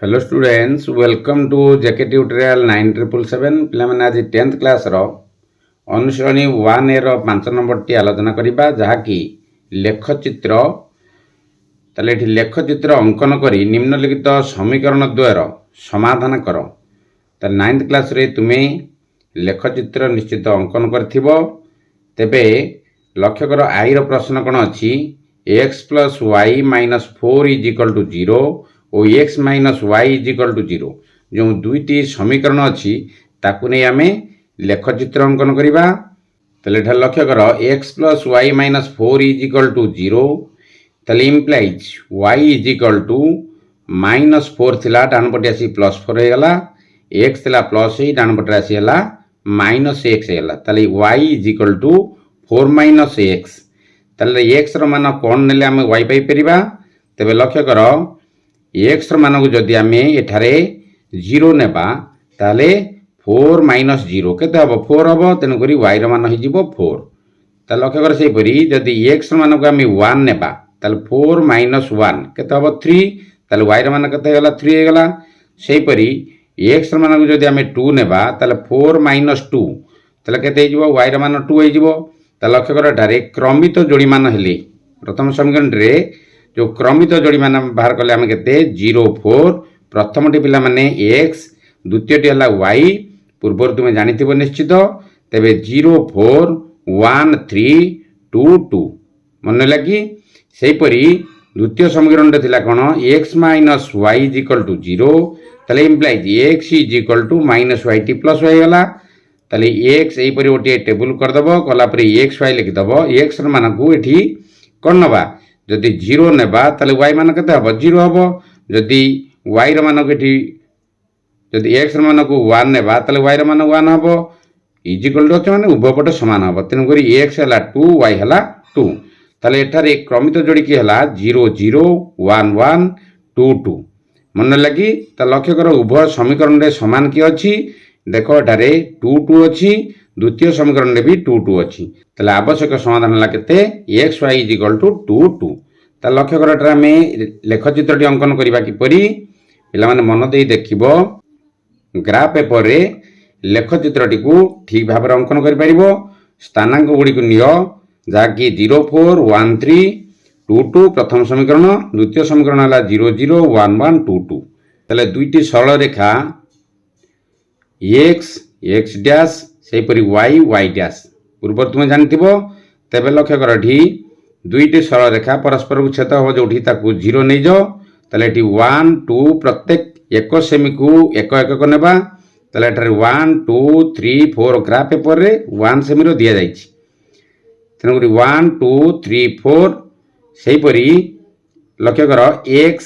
Hello students, welcome to JK tutorial 9777 पिलामाने आज 10th class रो अनुश्रेणी 1A रो 5 नंबर टी आलोचना करिबा जहाँकि लेखचित्र। ताले एठी लेखचित्र अंकन करी निम्नलिखित समीकरण द्वयर समाधान करो। ताले 9th क्लास रे तुमे लेखचित्र निश्चित अंकन करथिबो। तेबे लक्ष्य कर आई रो प्रश्न कोन अछि x + y - 4 = 0 और x - y = 0 जो दुईटी समीकरण अच्छी ताकू नहीं आमे लेखचित्र अंकन करिबा। तले एठा लक्ष्य कर x + y - 4 = 0 तले इम्प्लाइज y = -4 थिला डान पटे आसी +4 हे गला, x थिला +8 डान पटे आसी हला -x हे गला। तले y = 4 - x तले x रो मान कोन नेले आमे y पाई परिबा। तबे लक्ष्य कर x रो मान को जदि आमे एठारे 0 नेबा ताले 4 - 0 केते हबो 4 हबो। तेनु करी y रो मान हि जिवो 4। ता लक्ष्य कर सेहि परी जदि x रो मान को आमे 1 नेबा ताले 4 - 1 केते हबो 3। ताले y रो मान केते गला 3 हे गला। सेहि परी x रो मान को जदि आमे 2 नेबा ताले 4 - 2 ताले केते जिवो y रो मान 2 हे जिवो। ता लक्ष्य कर एठारे क्रमित जोड़ी मान हेले प्रथम समीकरण रे जो क्रमित जोड़ी मान बाहर कले आमे केते 0 4 प्रथम टी पिला माने x द्वितीय टी हला y पूर्वर तुमे जानिथिबो निश्चित। तेबे 0 4 1 3 2 2 मन लागी। सेहि परी द्वितीय समीकरण रे थिला कोन x - y = 0 तले इम्प्लाइज x = -yt + y होला। ताले x एही परी ओटी टेबल कर दबो कला परी x y लिखि दबो। x र मान को एठी कोन नबा जदि 0 नेबा ताले y मान केते हबो 0 हबो। जदि y र मान को एठी जदि x र मान को 1 नेबा ताले y र मान 1 हबो इक्वल टू माने उभय पट समान हबो। तेनु करी x हला 2 y हला 2। ताले एठारे क्रमित जोड़ी की हला 0 0 1 1 2 2 मन लगी। ता लक्ष्य कर उभय समीकरण रे समान की अछि देखो एठारे 2 2 अछि द्वितीय समीकरण रे भी 2 2 अछि। ताले आवश्यक समाधान हला केते x y = 2 2। ता लक्ष्य कर एठारे में लेखचित्रटी अंकन करिबा कि परी पिला माने मन देई देखिबो। ग्राफ पेपर रे लेखचित्रटी को ठीक भाव अंकन करि परिबो। स्थानांक गुडी को नियो जाकि 0 4 1 3 2 2 प्रथम समीकरण, द्वितीय समीकरण हला 0 0 1 1 2 2। तले दुईटी सरल रेखा x x डैश सेहि परी y y डैश पूर्व तुमे जानिथिबो। तेबे लक्ष्य कर एठी दुईटी सरल रेखा परस्पर को छेद हो जोठी ताकू 0 नै जो। तले एठी 1 2 प्रत्येक एक सेमी को एक एक को नेबा। तले एठारे 1 2 3 4 ग्राफ पेपर रे 1 सेमी रो दिया जाइछि। तेनु करी 1 2 3 4 सेहि परी लक्ष्य कर x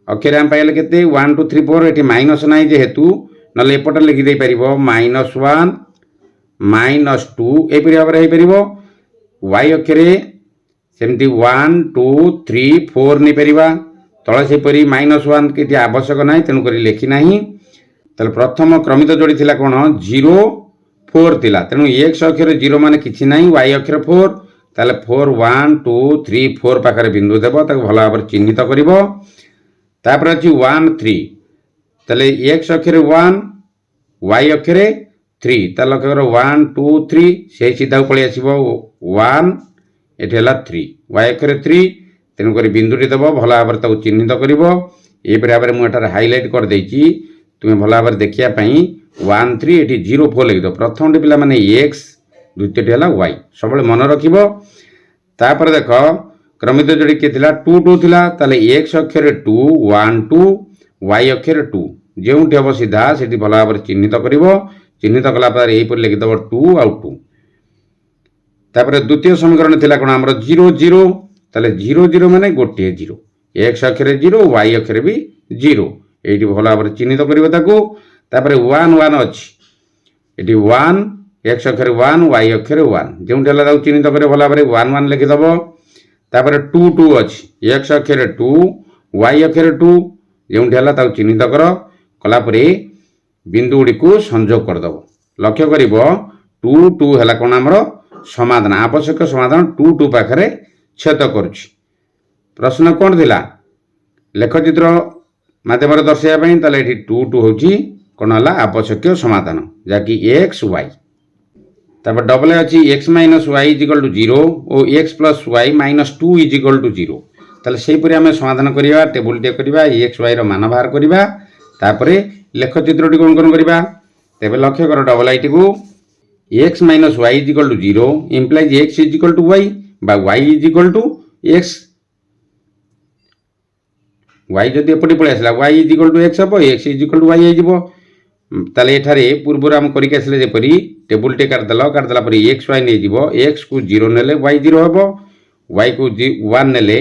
अक्षर हम पाइले केते 1 2 3 4 एठी माइनस नाही जे हेतु नले एपट लिखि दे परिबो -1 -2 ए परी भाबरे हे परिबो। y अक्षरे सेमती 1 2 3 4 नै परिबा तळे से परी -1 के आवश्यक नाही तेनु करी लेखि नाही। तले प्रथम क्रमित जोड़ी थिला कोन 0 4 थिला तेनु x अक्षर 0 माने किछि नाही y अक्षर 4 ताले 4 1 2 3 4 पाखरे बिंदु देबो ताको भला भाबरे चिन्हित करिवो। तापर अछि 1 3 ताले x अक्षर 1 y अक्षर 3 ता लक्ष्य कर 1 2 3 से सीधा पळि आसीबो 1 एठी हला 3 y अक्षर 3 तेनु करी बिंदुटी देबो भला भाबरे ताको चिन्हित करिवो। ए परि भाबरे मु एटार हाइलाइट कर देइछि तुमे भला भाबरे देखिया पई 1 3 एठी 0 4 लिखि दो। प्रथम टी पिला माने x द्वितीय टी हला y सबले मन रखिबो। तापर देखो क्रमित जोड़ी के थिला 2 2 थिला ताले x अक्षर 2 1 2 y अक्षर 2 जेउठी हबो सीधा सेठी भला भाबरे चिन्हित करिवो। चिन्हित कला पर एही पर लिखि दबो 2 आउ 2। तापर द्वितीय समीकरण थिला कोन हमरो 0 0 ताले 0 0 माने गोटे 0 x अक्षर 0 y अक्षर भी 0 एठी भला भाबरे चिन्हित करिवो ताकू। तापर 1 1 अछि एठी 1 x अक्षर 1 y अक्षर 1 जेउठी हला ताकू चिन्हित करे भला भाबरे 1 1 लिखि दबो। तापर 2 2 अछि x अक्षर 2 y अक्षर 2 जेउठी हला ताकू चिन्हित कर कला परे बिंदु गुडी को संयोग कर दबो। लक्ष्य करिवो 2 2 हला कोन हमरो समाधान आवश्यक समाधान 2 2 पाखरे छेद करूछि। प्रश्न कोन थिला लेखचित्र माध्यम दर्शाइवाई ये 2 2 हूँ कौन है आवश्यक समाधान जहाँकि एक्स वाई तापर डबल अच्छी x minus y equal to 0 और x plus y minus 2 equal to 0 ताले सेहीपरि आम समाधान करवा टेबुल टे करवा एक्स वाई मान बाहर करवा तापर लेखचित्र को अंकन करवा तेज लक्ष्य कर डबल आई टी को x minus y equal to 0 implies x equal to y बा y equal to x y जदि एपटे पलि आसला वाई इजिकल टू एक्स हम एक्स इजिकल टू वाई हो ताले एठारे पूर्वर आम करके आसले जेपरी टेबुल टे काटिदेला पर एक्स वाई नहीं एक्स को 0 नेले वाई 0 हम वाई को 1 नेले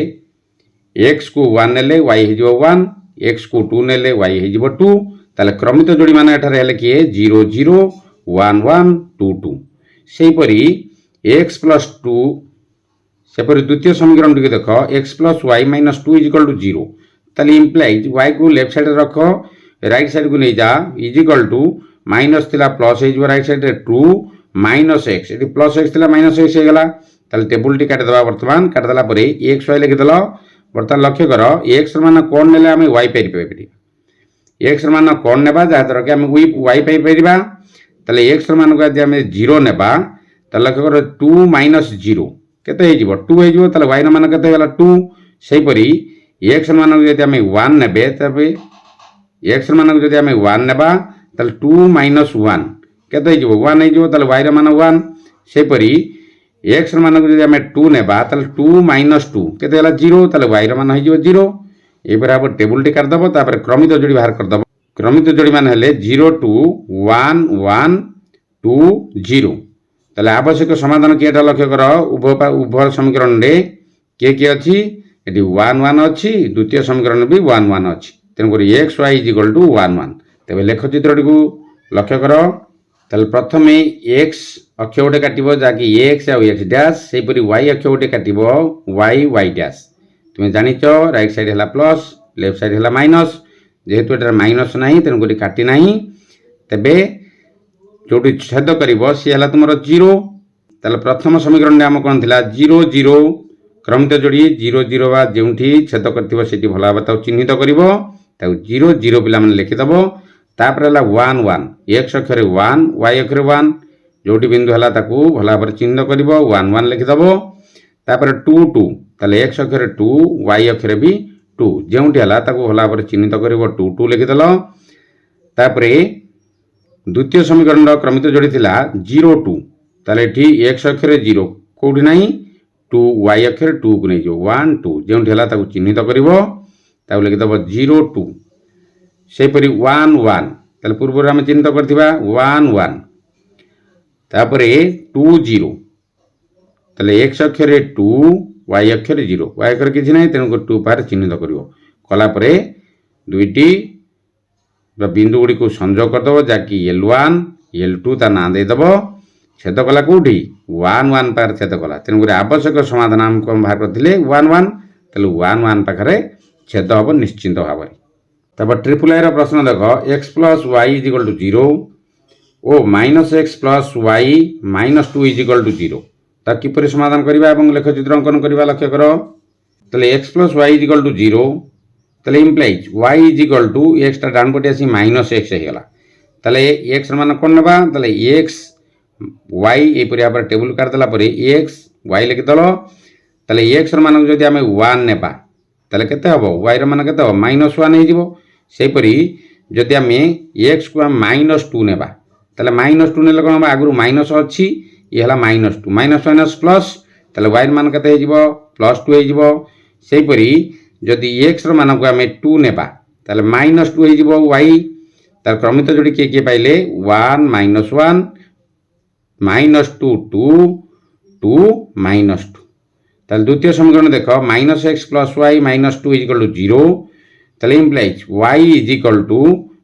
एक्स को 1 नेले वाई हो 1 एक्स को 2 नेले वाई हो 2 ताले क्रमित जोड़ी मान एठारे हेले किए 0 0 1 1 2 2 सेहीपरि एक्स प्लस 2 सेपरि द्वितीय समीकरण टी देख x plus y minus 2 equal to 0 ताले इम्प्लाइज वाई को लेफ्ट साइड रख राइट साइड को नहीं जा इजिकल टू माइनस थिला प्लस हो राइट साइड रे 2 माइनस एक्स ये प्लस एक्स थिला माइनस एक्स होगा ताले टेबुल टी काटिदेवा बर्तमान काटिदेला पर एक्स वाई लिखिदेल बर्तमान लक्ष्य कर एक्स मान कौन ने आम वाई पाई एक्स मान कौन ने जहाँ द्वारा कि आम वाई पाई ताले एक्स मान को यदि आम 0 ने लक्ष्य कर 2 माइनस 0 केते 2 हो वाई मान के 2 सेहीपरि एक्स मान यदि आम 1 ने तबे एक्स मान को आम 1 ने 2 माइनस 1 केते 1 हो वाई मान 1 सेहीपरि एक्स मान को आम 2 ने 2 माइनस 2 केते 0 वाई मान हो 0 ये आप टेबुल टी काटिदेव तापर क्रमित जोड़ी बाहर करदेव क्रमित जोड़ी मान हेले 0 2 1 1 2 0 ताले आवश्यक समाधान किएटा लक्ष्य कर उभय समीकरण में किए अच्छी ये 1 1 अच्छी द्वितीय समीकरण भी 1 1 अच्छी तेणुक एक्स वाई इजिकल टू 1 1 तेज लेखचित्र को लक्ष्य कर ताले प्रथम एक्स अक्ष गोटे काटिब जहाँकि एक्स आउ एक्स डैश सेहीपरि वाई अक्ष गोटे काटिब वाई वाई डैश तुम्हें जानिच राइट साइड है प्लस लेफ्ट साइड है माइनस जेहेतु एटार माइनस ना तेणुक काटी ना तेबे जो छेद कर सी है तुम 0 ताले प्रथम समीकरण में आम कौन थी 0 0 क्रमित जोड़ी 0 0 बा जो छेद कर भल भाव चिन्हित कर 0 0 पिला लिखिदेव तापर है 1 1 एक्स अक्षर 1 वाई अक्षर 1 जो बिंदु है भल भाव चिन्हित कर 1 1 लिखिदेव तापर 2 2 ताले एक्स अक्षर 2 वाई अक्षर भी 2 जो है भल भाव चिन्हित कर 2 2 लिखिदेल तापर द्वितीय समीकरण क्रमित जोड़ी थी 0 2 ताले एक्स अक्षर 0 कौटी ना 2 वाई अक्षर 2 को नहीं 1 2 जो है चिन्हित कर लिखिदेव 0 2 सेहीपरि 1 1 ताले पूर्व आम चिन्हित करथिबा 1 1 तापर 2 0 ताले एक्स अक्षर 2 वाई अक्षर 0 वाई अक्षर किसी ना तेणुक 2 पार चिन्हित कलापर दुईटी बिंदु गुड़ी को संजोग करदेव जहाँकि L1 L2 ता ना देदेव छेद कला कौटी 1 1 पार छेद कला तेणुक आवश्यक समाधान आम कौन बाहर करते 1 1 तेल 1 1 पाखे छेद हम निश्चिंत भाव तब ट्रिपल आई प्रश्न देख x plus y equal to 0 ओ minus x plus y minus 2 equal to 0 ता किपरि समाधान करवा लेखचित्र अंकन करवा लक्ष्य कर तेल x plus y equal to 0 तेल implies y equal to x डाण पटे आसी माइनस एक्स होगा ताले एक्स मान कौन ना ताले एक्स वाई यहपरि भाव टेबुल काटिदेला एक्स वाई लिखिदेल ताले एक्स मान जब आम 1 ने ताले केते हम वाई मान के माइनस 1 हो सेहीपरि जदि आम एक्स को माइनस 2 ने ताले माइनस 2 ने कौन आगुरी माइनस अच्छी ये है माइनस 2 माइनस माइनस प्लस ताले वाई मान के प्लस 2 हो सेहीपरि जदि एक्स मान को आम 2 ने ताले माइनस 2 हो वाई तार क्रमित जोड़ी किए किए पाइले 1 माइनस 1 माइनस 2 2 2 माइनस 2 ताले द्वितीय समीकरण देख minus x plus y minus 2 equal to 0 ताले implies y equal to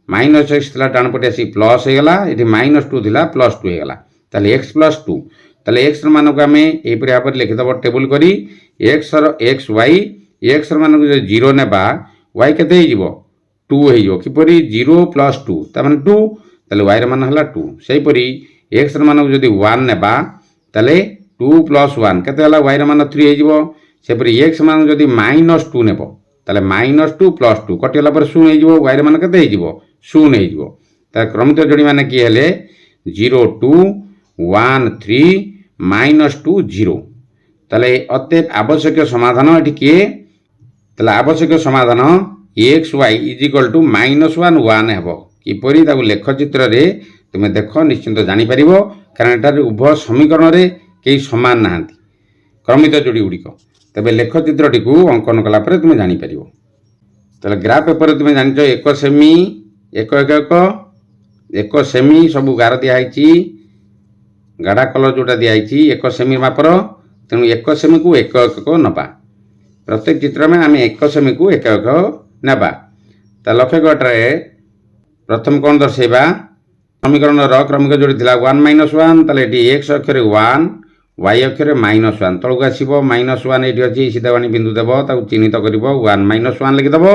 minus x थी डाण पटे आसी प्लस होगा ये माइनस 2 थी प्लस 2 होगा ताले एक्स प्लस 2 ताले एक्स मान को आम यहपरि भाव लिखिदेव टेबुल करी एक्स वाई एक्स मान को 0 ने वाई केते 2 हो किपरि 0 प्लस 2 तार 2 ताले वाई मान है 2 सेहीपरि एक्स मान को जब 1 ने ताले 2 प्लस 1 केते वाई मान 3 हो सेपरि एक्स मान जब माइनस 2 ने ताले -2 + 2 कटिगला पर 0 हो y मान केते हो 0 हो ताले क्रमित जोड़ी माने की हेले 0 2 1 3 -2 0 ताले अतएव आवश्यक समाधान एठी किए ताले आवश्यक समाधान x y = -1 1 हेबो किपरि ताकु लेख चित्र रे तुमे देखो निश्चिंत जानि परिबो कारण एटारे उभय समीकरण रे केही समान नाहंती क्रमित जोड़ी गुड़िक तेज लेख चित्रटी को अंकन कलापर तुम जापर तेल ग्राफ पेपर तुम जान 1 सेमी 1 1 1 1 सेमी सब गार दिखाई गाढ़ा कलर जोटा दिखाई 1 सेमी मापर तेणु 1 सेमी को 1 1 नवा प्रत्येक चित्र में आम 1 सेमी को 1 1 नवा लक्ष्य कटे प्रथम कौन दर्शेबा समीकरण क्रमिक जोड़ी थी 1 -1 ताले एक्स अक्षर 1 y अक्षर -1 तलक आसो -1 ये अच्छी सीधा बाणी बिंदु देव चिन्हित कर 1 -1 लिखिदेव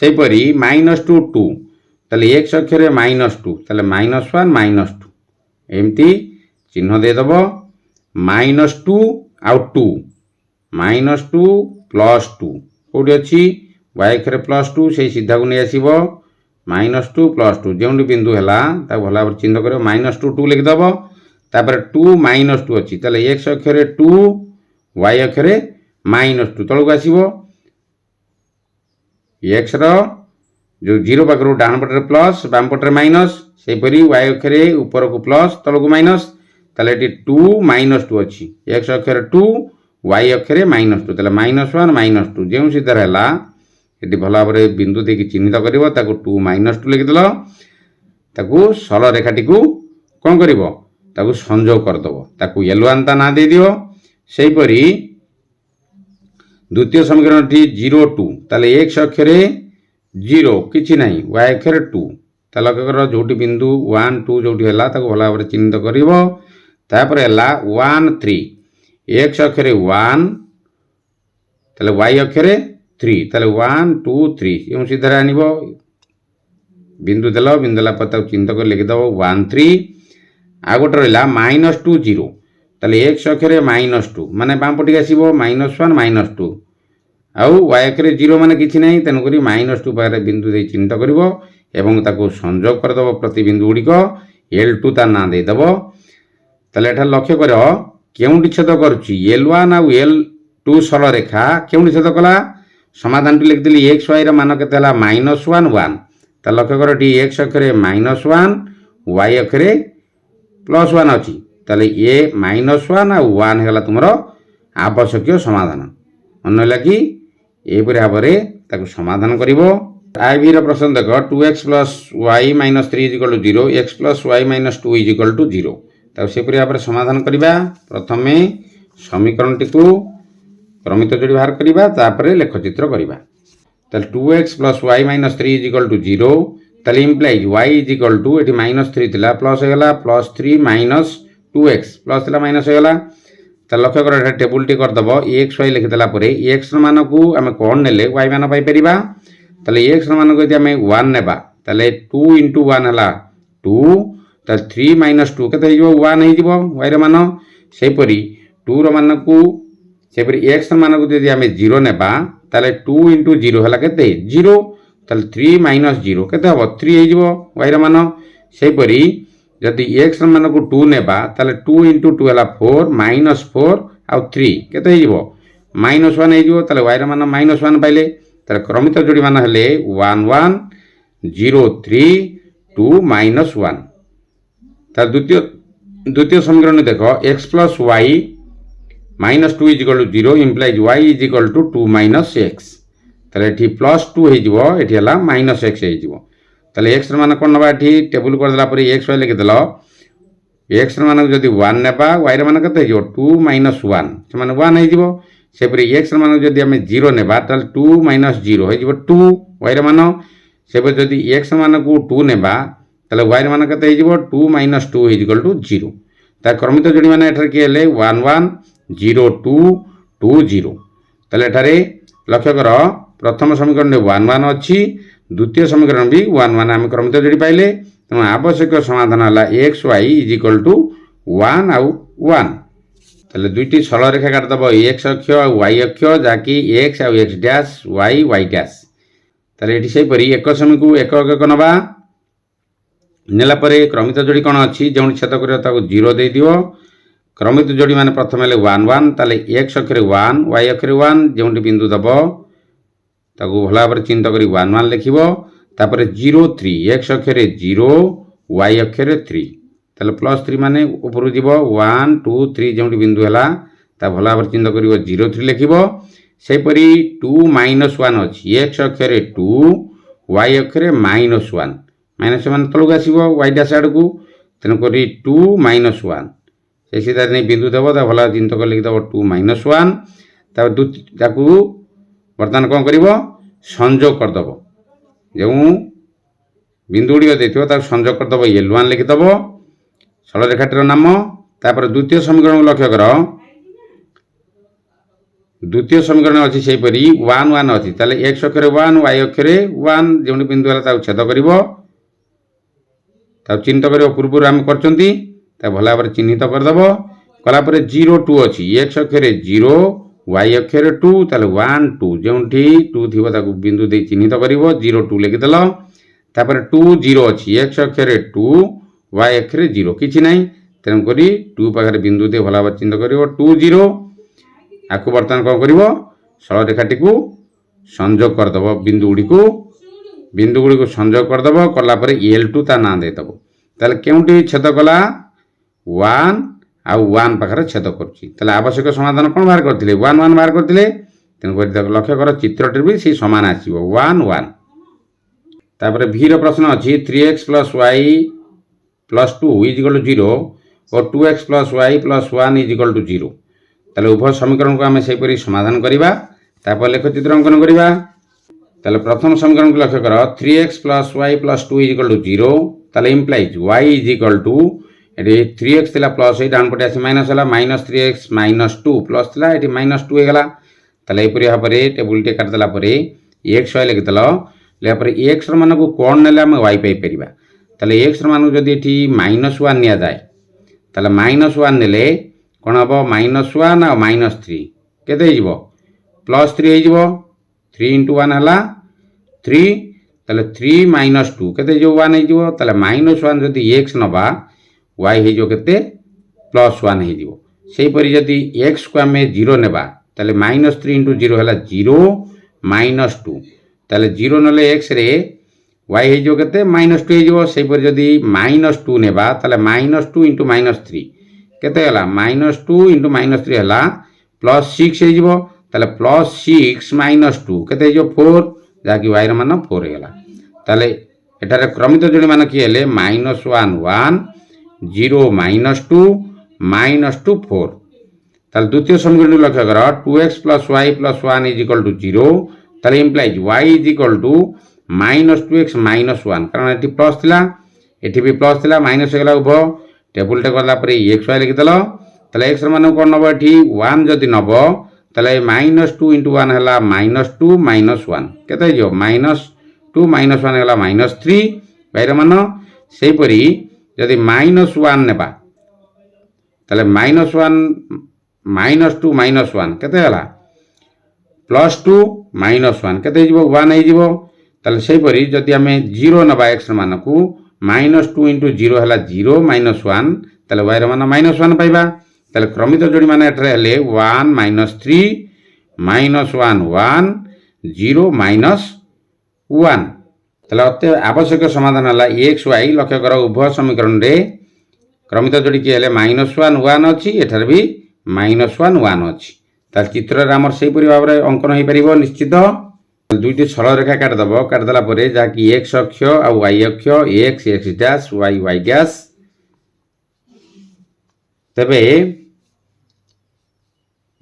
सेपरी -2 2 ताले एक्स अक्षर -2 ताले -1 -2 एमती चिन्ह देदेव -2 आउ 2 -2 + 2 कौटी अच्छी y अक्षर +2 से सीधा को नहीं आसो -2 + 2 जो बिंदु है भल भाव चिन्ह कर -2 2 लिखिदेव तापर 2 -2 अच्छी ताले एक्स अक्षर 2 y अक्षर -2 तलक आसो एक्स जो 0 पाखर डाण पटे प्लस बाम पटे माइनस सेपरी y अक्षर ऊपर को प्लस तलक माइनस ताले 2 -2 अच्छी एक्स अक्षर 2 y अक्षर -2 ताले -1 -2 जो सीधार है ये भल भाव बिंदु देकी चिन्हित कर 2 -2 लिखिदेल ताकू सरल रेखाटी को कौन कर ताकू संजोग करदेव ताकू L1 ता ना दे दियो सेहीपरी द्वितीय समीकरण 0 2 ताले एक्स अक्षर 0 किछि नाही y अक्षर 2 ताले लक्ष्य जोटी बिंदु 1 2 जोटी है भल भाव चिन्हित कर 1 3 एक्स अक्षर 1 ताले y अक्षर 3 ताले 1 2 3 एवं सीधार आनब बिंदु देल बिंदु देला पर चिन्हित कर लिखिदेव 1 3 आ गोटे रहा -2 0 ताले एक्स अक्षर -2 माने बाम पटे आसो -1 -2 आउ y अक्षर 0 माने किछि नाही तेणुक -2 पाखे बिंदु दे चिन्हित कर संजोग करदेव प्रति बिंदु गुड़िक L2 ता ना देदेव ताले एठा लक्ष्य कर केउंटी छेद करुछि L1 आउ L2 सरल रेखा केउंटी छेद कला समाधान लिखिली एक्स y मान केते -1 1 ता लक्ष्य कर एक्स अक्षर -1 y अक्षर +1 अच्छी ताले ये -1 आ 1 है तुम आवश्यक समाधान मन लगी यहपरी भाव में समाधान कर आईवी प्रश्न देख 2x + y - 3 = 0 x + y - 2 = 0 सेपरी भाव में समाधान करवा प्रथम समीकरण टी क्रमित जोड़ी बाहर करवा लेखचित्र करवा 2x + y - 3 = 0 ताले इम्प्लाइज y = ये -3 थिला प्लस होगा +3 - 2x प्लस थिला माइनस होगा ताले लक्ष्य कर टेबुल टी करदेव एक्स y लिखिदेला एक्स मान को आम कौन ने y मान पाइपर ताले एक्स मान को आम 1 नेबा ताले 2 × 1 है 2 ताले 3 - 2 के 1 हो y मान सेपरी 2 मान को सेपरी एक्स मान को यदि आम 0 नेबा ताले 2 × 0 है के 0 ताले 3 - 0 केते हम 3 हो y मान सेपरी जदि एक्स मान को 2 नेबा ताले 2 × 2 है 4 -4 आउ 3 केते हो -1 हो ताले y मान -1 पाइले ताले क्रमित जोड़ी मान हेले 1 1 0 3 2 -1 ताले द्वितीय समीकरण देख x + y - 2 = 0 implies y = 2 - x ताले एठी +2 हो ये -x हो ताले एक्स मान कौन ना ये टेबुल करदेला एक्स y लिखिदेल एक्स मान जब 1 नेबा y मान के 2 - 1 से 1 हो सेपरी एक्स मान जब आम 0 नेबा 2 - 0 हो 2 y मान से जब एक्स मान को 2 नेबा ताले y मान के 2 - 2 = 0 ता क्रमित जोड़ी मैंने एठार किए 1 1 0 2 2 0 ताले एठारे लक्ष्य कर प्रथम समीकरण 1 1 अच्छी द्वितीय समीकरण भी 1 1 आम क्रमित जोड़ी पाइले तेणु आवश्यक समाधान है एक्स y = 1 आउ 1 তাহলে দুইটি সরল রেখা কাটিদেব এক্স অক্ষ আর ওয়াই অক্ষ যাকি এক্স আর x dash y y dash. তাহলে এটি সেইপরি এক সেমিকু এক এক নেবা নেলা পরে ক্রমিত যোড়ি কোণ অছি যেটি ছেদ করিব তাকে 0 ଦେଇଦିଅ। ক্রমিত যোড়ি মানে প্রথমে হলে 1 1 তাহলে এক্স অক্ষরে 1 ওয়াই অক্ষরে 1 যেটি বিন্দু দেব তাকে ভাল ভাবে চিহ্নিত করে 1 1 লিখিব। তারপরে 0 3 এক্স অক্ষরে 0 ওয়াই অক্ষরে 3 তাহলে +3 মানে উপরু যাব 1 2 3 যেটি বিন্দু হল তা ভাল ভাবে চিহ্নিত করিব 0 3 লিখিব। সেইপরি 2 -1 অছি এক্স অক্ষরে 2 ওয়াই অক্ষরে -1 মাইনস মানে তলକୁ ଆସିବ ওয়াই ড্যাশ আড়କୁ তেণুকরি 2 -1 সেই সিধারে নেই বিন্দু দেব তা ভালো চিহ্নিত করে লিখিদেব 2 -1। তারপর তাকে বর্তমান কম করব সংযোগ করেদেব যে বিন্দুগুড়ি দিয়ে তাকে সংযোগ করেদেব L1 লিখিদেব সরলরেখাটির নাম। তারপরে দ্বিতীয় সমীকরণ লক্ষ্য কর দ্বিতীয় সমীকরণ অছি সেইপরি 1 1 অছি তাহলে এক্স অক্ষরে 1 ওয়াই অক্ষরে 1 যেটি বিন্দু হল তাকে ছেদ করব তাকে চিহ্নিত করব পূর্বর আমি করছেন তা ভাল ভাবে চিহ্নিত করেদেব কলাপরে 0 2 অছি এক্স অক্ষরে 0 ওয়াই অক্ষরে 2 তাহলে 1 2 যেটি 2 থিব তাকে বিন্দু দিয়ে চিহ্নিত করব 0 2 লিখিদেল। তারপরে 2 0 অছি এক্স অক্ষরে 2 ওয়াই অক্ষরে 0 কিছু নাই তেণুকরি 2 পাখে বিন্দু দিয়ে ভাল ভাবে চিহ্নিত করব 2 0 আকু বর্তমান কম করব সরলরেখাটি সংযোগ করেদেব বিন্দুগুড়ি সংযোগ করেদেব কলাপরে L2 তা না দেদেব। তাহলে কেউটি ছেদ কলা 1 আর 1 পাখে ছেদ করছি তাহলে আবশ্যক সমাধান কোণ বাহার করলে 1 1 বাহার করলে তেণুকরি লক্ষ্য কর চিত্রটির বি সেই সমান আসব 1 1। তারপরে ভির প্রশ্ন অছি 3x + y + 2 = 0 ও 2x + y + 1 = 0। তাহলে উভয় সমীকরণকে আমি সেইপরি সমাধান করিবা। তারপর লেখচিত্র অঙ্কন করিবা। তাহলে প্রথম সমীকরণকে লক্ষ্য কর 3x + y + 2 = 0 তাহলে ইমপ্লাইজ y এটি 3x লা প্লস এই ডান পটে আসি মাইনাস হলা -3x - 2 প্লস লা এটি -2 হয়ে গলা। তাহলে এইপরি ভাবে টেবুলটি কাটিদেলা পরে x y লিখিদেল লেপরে x র মানকু কোণ নেলে আমি y পাই পারিবা। তাহলে x র মানকু যদি এটি -1 নিয়া যায় তাহলে -1 নেলে কোণ হব -1 আর -3 কেতে হইব +3 হইব 3 × 1 হলা 3 তাহলে 3 - 2 কেতে হইব 1 হইব। তাহলে -1 যদি x নবা y হইব কেতে +1 হইব। সেইপরি যদি x কু আমি 0 নেবা তাহলে -3 × 0 হলা 0 -2 তাহলে 0 নেলে x রে y হইব কেতে -2 হইব। সেইপরি যদি -2 নেবা তাহলে -2 × -3 কেতে হলা -2 × -3 হলা +6 হইব। তাহলে +6 - 2 কেতে হইব 4 যাকি y র মান 4 হইগলা। তাহলে এটারে ক্রমিত যোড়ি মান কি হলে -1 1 0 -2 -2 4। তাহলে দ্বিতীয় সমীকরণটি লক্ষ্য কর 2x + y + 1 = 0 তাহলে ইমপ্লাইজ y = -2x - 1 কারণ এটি প্লস লা এটি বি প্লস লা মাইনাস হয়ে গেল উভয় টেবুলটা গলা পরে x y লিখিদেল। তাহলে x র মান কোণ নব এটি 1 যদি নব তাহলে -2 × 1 হলা -2 - 1 কেতে হইব -2 - 1 হলা -3 y র মান। সেইপরি যদি -1 নেবা তাহলে -2 - 1 কেতে হলা +2 - 1 কেতে হইব 1 হইব। তাহলে সেইপরি যদি আমি 0 নেবা x র মানকু -2 × 0 হলা 0 - 1 তাহলে y র মান -1 পাইবা। তাহলে ক্রমিত যোড়ি মানে এটারে হলে 1 -3 -1 1 0 -1। তাহলে অতএব আবশ্যক সমাধান হলা x y লক্ষ্য কর উভয় সমীকরণে ক্রমিত যোড়ি কি হলে -1 1 অছি এটারে বি -1 1 অছি। তাহলে চিত্ରରେ আমার সেইপরি ভাবে অঙ্কন হয়ে পারিব নিশ্চিত। দুইটি সরলরেখা কাটিদেব কাটিদেলা পরে যাকি x অক্ষ আর y অক্ষ x x dash y y dash. তবে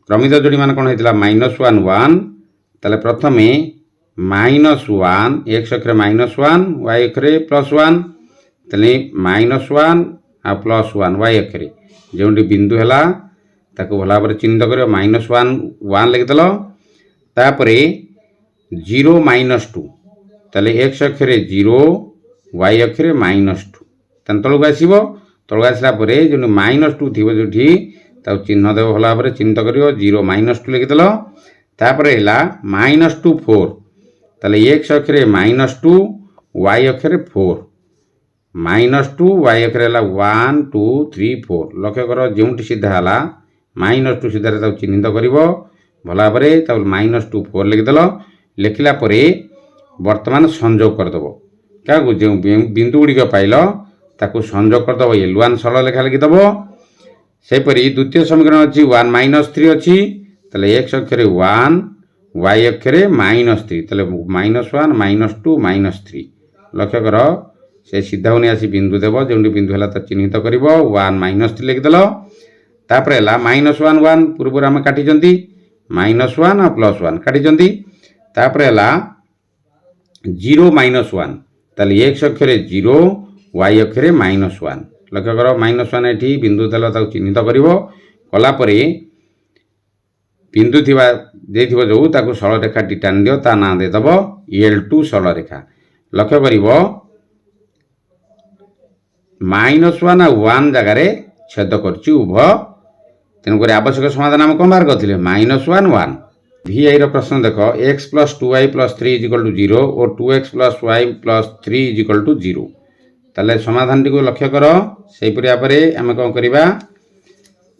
ক্রমিত যোড়ি মান কোণ হয়েছিল -1 1 তাহলে প্রথমে -1 x অক্ষরে -1 y অক্ষরে +1 তাহলে -1 আর +1 y অক্ষরে যেটি বিন্দু হলা তাকে ভাল ভাবে চিহ্নিত করে -1 1 লিখিদেল। তারপরে 0 -2 তাহলে x অক্ষরে 0 y অক্ষরে -2 তাহলে তলକୁ আসব তলକୁ আসলা পরে যেটি -2 থিব যেটি ताऊ चिन्ह देव भल भाव चिन्हित कर 0 -2 लिखिदेल तापर है -2 4 ताले x अक्षर -2 y अक्षर 4 -2 y अक्षर है 1 2 3 4 लक्ष्य कर जो सीधा है -2 सीधा चिन्हित कर भल भाव -2 4 लिखिदेल लिखला वर्तमान संजोग करदेव क्या जो बिंदु गुड़िक पाइल ताकू संजोग करदेव L1 सरल लेखा लिखिदेव सेपरी द्वितीय समीकरण अच्छी 1 -3 अच्छी ताले x अक्षर 1 y अक्षर -3 ताले -1 -2 -3 लक्ष्य कर से सीधा होने आसी बिंदु देव जो बिंदु है चिन्हित कर 1 -3 लिखिदेल तापर है -1 1 पूर्व आम काटी -1 और +1 काटी तापर है 0 -1 ताले x अक्षर 0 y अक्षर -1 लक्ष्य कर -1 ये बिंदु देल चिन्हित कर बिंदु थी जो ताको सरल रेखा टी टाणी दियो ता ना देदेव L2 सरल रेखा लक्ष्य कर -1 और 1 जगार छेद कर उभय तेणुक आवश्यक समाधान आम कौन बाहर करते -1 1 VI प्रश्न देख x + 2y + 3 = 0 और 2x + y + 3 = 0 ताले समाधान टी को लक्ष्य कर से आम कौन करवा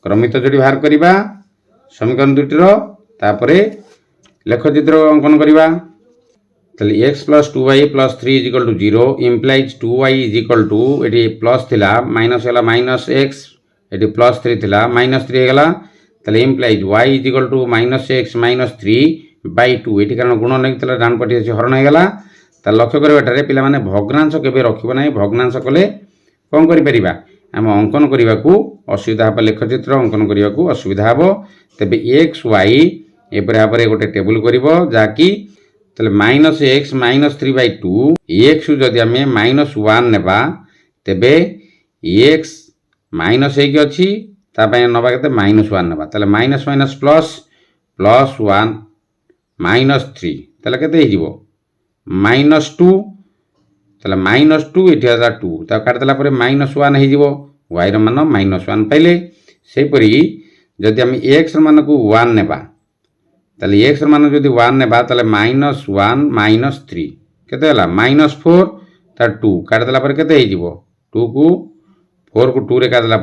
क्रमित जोड़ी बाहर करवा समीकरण दुईटर तापर लेखचित्र अंकन करवा x + 2y + 3 = 0 इम्प्लाइज 2y = ये प्लस थिला माइनस है -x ये +3 थिला -3 होगा ताले इम्प्लाइज y -x -3/2 ये कारण गुण नहीं डाण पटी हरण होगा लक्ष्य कर पे भग्नांश के रखा ना भग्नांश कले कौन कर आम अंकन करने को असुविधा हे लेखचित्र अंकन करने को असुविधा हे तेरे एक्स वाई एपरी भाव में गोटे टेबुल कर जहाँकि -x -3/2 एक्स जदि आम -1 नेबा तेबे एक्स माइनस एक अच्छी नवा के -1 नेबा ताले माइनस माइनस प्लस +1 -3 ताले केते हो -2 ताले -2 ये 2 काटिदेला -1 हो y मान -1 पाइले सेपरी जदि आम x मान को 1 नेबा ताले x मान जदि 1 नेबा ताले -1 -3 केते होला -4 ता 2 काटिदेला केते हो 2 को 4 को 2 रे काटिदेला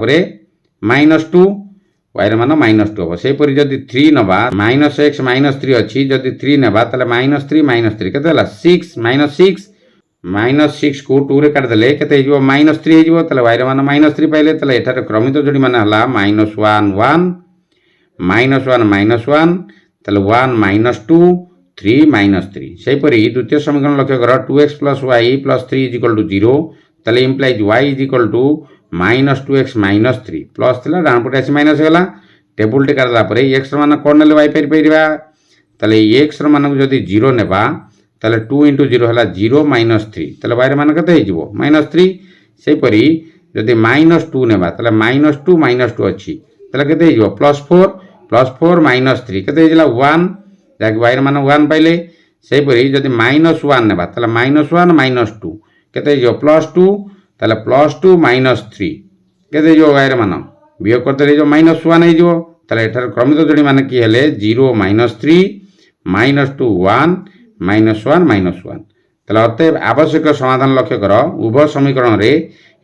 -2 y मान -2 हम सेपरी जदि 3 नबा -x -3 अच्छी जदि 3 नेबा ताले -3 केते होला 6 -6 को 2 रे काटिदेले केते हो -3 हो ताले y मान -3 पाइले ताले एठार क्रमित जोड़ी मान हला -1 1 -1 -1 ताले 1 -2 3 -3 सेपरी द्वितीय समीकरण लक्ष्य कर 2x + y + 3 = 0 ताले इम्प्लाइज y -2x -3 प्लस थिला डाण पटे आसी माइनस होला टेबुल टे करला परे x मान कोन नेले y पाइ परिबा ताले x मान को जदी 0 नेबा ताले 2 × 0 होला 0 -3 ताले y मान कते हिजबो -3 सेपरी जदि -2 नेबा ताले -2 -2 अच्छी ताले केते हिजबो +4 -3 केते हिजला 1 जाके y मान 1 पाइले सेपरी जदि -1 नेबा ताले -1 -2 केते हिजबो +2 ताले +2 -3 केते हिजबो y मान वियोग करते हिजबो -1 हिजबो ताले एठार क्रमित जोड़ी मान की हेले 0 -3 -2 1 -1 -1 ताले अतएव आवश्यक समाधान लक्ष्य कर उभय समीकरण रे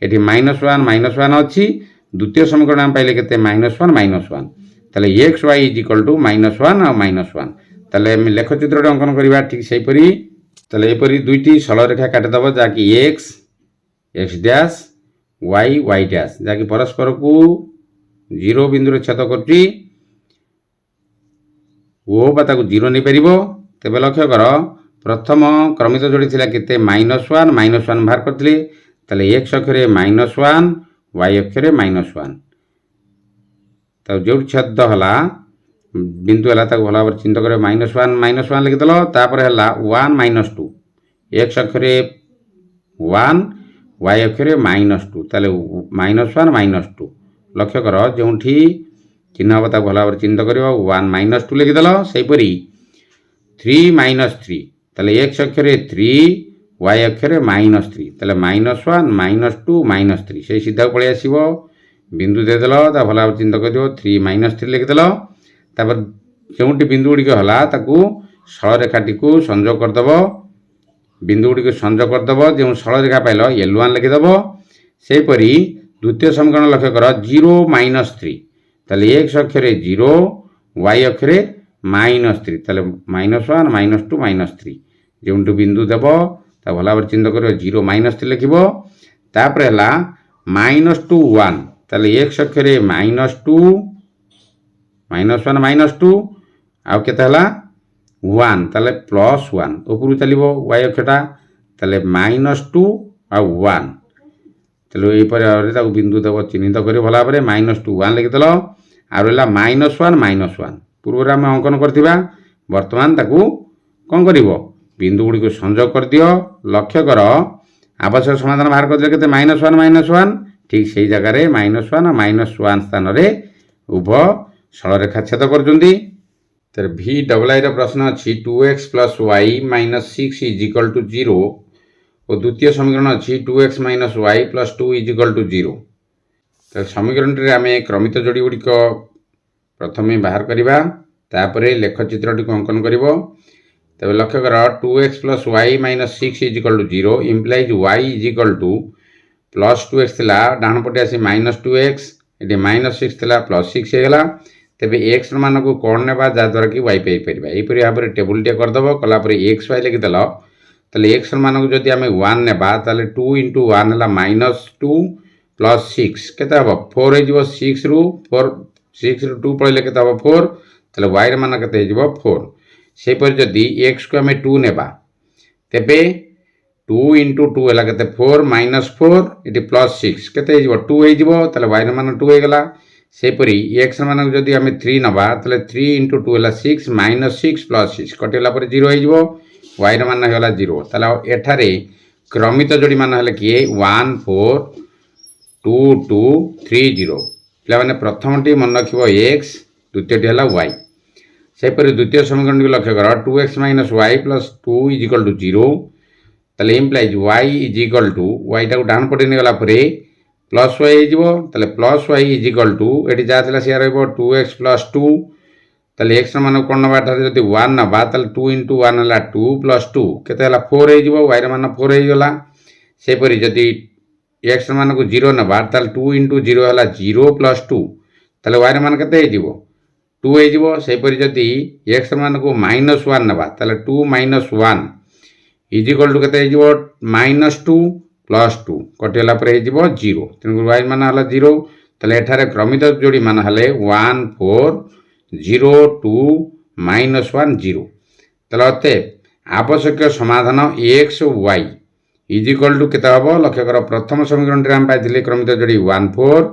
एठी -1 -1 अच्छी द्वितीय समीकरण हम पाइले केते -1 -1 ताले x y = -1 और -1 ताले लेखचित्र अंकन करवा ठीक से परी ताले एपरी दुईटी सरल रेखा काटिदेव जहाँकि x डैश y डैश जहाँकि परस्पर को 0 बिंदु छेद कर ओ बा 0 नहीं पार तेबे लक्ष्य कर प्रथम क्रमित जोड़ी थिला केते -1 -1 बाहर करथिले ताले x अक्षरे -1 y अक्षरे -1 तो जो छेद हला बिंदु हला ताको भला चिन्हित करे -1 -1 लिखिदेल तापर हला 1 -2 x अक्षरे 1 y अक्षरे -2 ताले -1 -2 लक्ष्य कर जो चिन्ह हम ताको भला चिन्हित कर 1 -2 लिखिदेल सेपरी 3 -3 ताले x अक्षरे 3 y अक्षरे -3 ताले -1 -2 -3 से सीधा पलि आसीबो बिंदु देदेल भल भाव चिंता कर 3 - 3 लिखिदेल जो बिंदु गुड़िक है सरलरेखाटी को संजोग करदेव बिंदु गुड़िक संजोग करदेव जो सरलरेखा पाइल L1 लिखिदेव सेपरी द्वितीय समीकरण लक्ष्य कर 0 - 3 ताले x अक्षरे 0 y अक्षरे -3 ताले -1 -2 -3 जो बिंदु देव भल भाव चिंता कर 0 - 3 लिख तापर है -2 1 ताले x अक्षरे -2 -1 -2 आउ केते हला 1 ताले +1 ऊपर चलिबो y अक्षरटा ताले -2 आ 1 ताले ए पर ताको बिंदु देव चिन्हित करी भला भाबरे -2 1 लिखिदेल आ रहला -1 -1 पूर्व आम अंकन करथिबा वर्तमान ताको कोन करिवो बिंदु गुडी को संयोग कर दियो लक्ष्य कर आवश्यक समाधान बाहर कर केते -1 -1 ठीक सेही जगह रे -1 -1 स्थान रे उभय सरलरेखा छेद करजुंदी तर v डबल आई रो प्रश्न अछि 2x + y - 6 = 0 और द्वितीय समीकरण अछि 2x - y + 2 = 0 तर समीकरण रे आमे क्रमित जोड़ी गुडी को प्रथमे बाहर करिबा तापरे लेख चित्रटी को अंकन करिवो तबे लक्ष्य कर 2x + y - 6 = 0 implies y = +2x थिला डाहन पटे आसी -2x एटी -6 थिला +6 हे गेला तेबे x मान को कोन नेबा जा द्वारा कि y पाई परिबा एई परि भाबरे टेबल टे कर दबो कला परे x y लिखि देलो तले x मान को जदि हमें 1 नेबा तले 2 * 1 हला -2 + 6 केते हबो 4 हे जिवो 6 रु 2 पळले केते हबो 4 तले y रे मान केते हे जिवो 4 से पर जदि x को हमें 2 नेबा तेबे 2 * 2 हला केते 4 - 4 एटी +6 केते हे जिवो 2 हे जिवो तले y रे मान 2 हे गेला सेपरी x मान जदि हमें 3 नबा तले 3 * 2 हला 6 - 6 + 6 कटेला पर 0 हे जिवो y रे मान होला 0 तले एठारे क्रमित जोड़ी मान हले कि 1 4 2 2 3 0 पिला माने प्रथमटी मन रखिबो x द्वितीयटी हला y सेपरी द्वितीय समीकरण को लक्ष्य कर 2x - y + 2 = 0 तले इम्प्लाइज y y टा डान पटे ने गला परे प्लस y हो तले प्लस y एटी जा थिला से रहबो 2x + 2 तले x मान कोन नबा जदि 1 नबा तले 2 * 1 हला 2 + 2 केते हला 4 हे जिवो y रे मान 4 हे गेला से परि जदि x मान को 0 नबा तले 2 * 0 हला 0 + 2 तले y रे मान केते हे जिवो 2 हे जिवो से परि जदि x मान को -1 नबा तले 2 - 1 = केते हे जिवो -2 + 2 कटेला पर हे जिवो 0 तेन y मान हला 0 तले एठारे क्रमित जोड़ी मान हले 1 4 0 2 -1 0 तले अते आवश्यक समाधान x y = केते हबो लक्ष्य कर प्रथम समीकरण रे हम पाइथिले क्रमित जोड़ी 1 4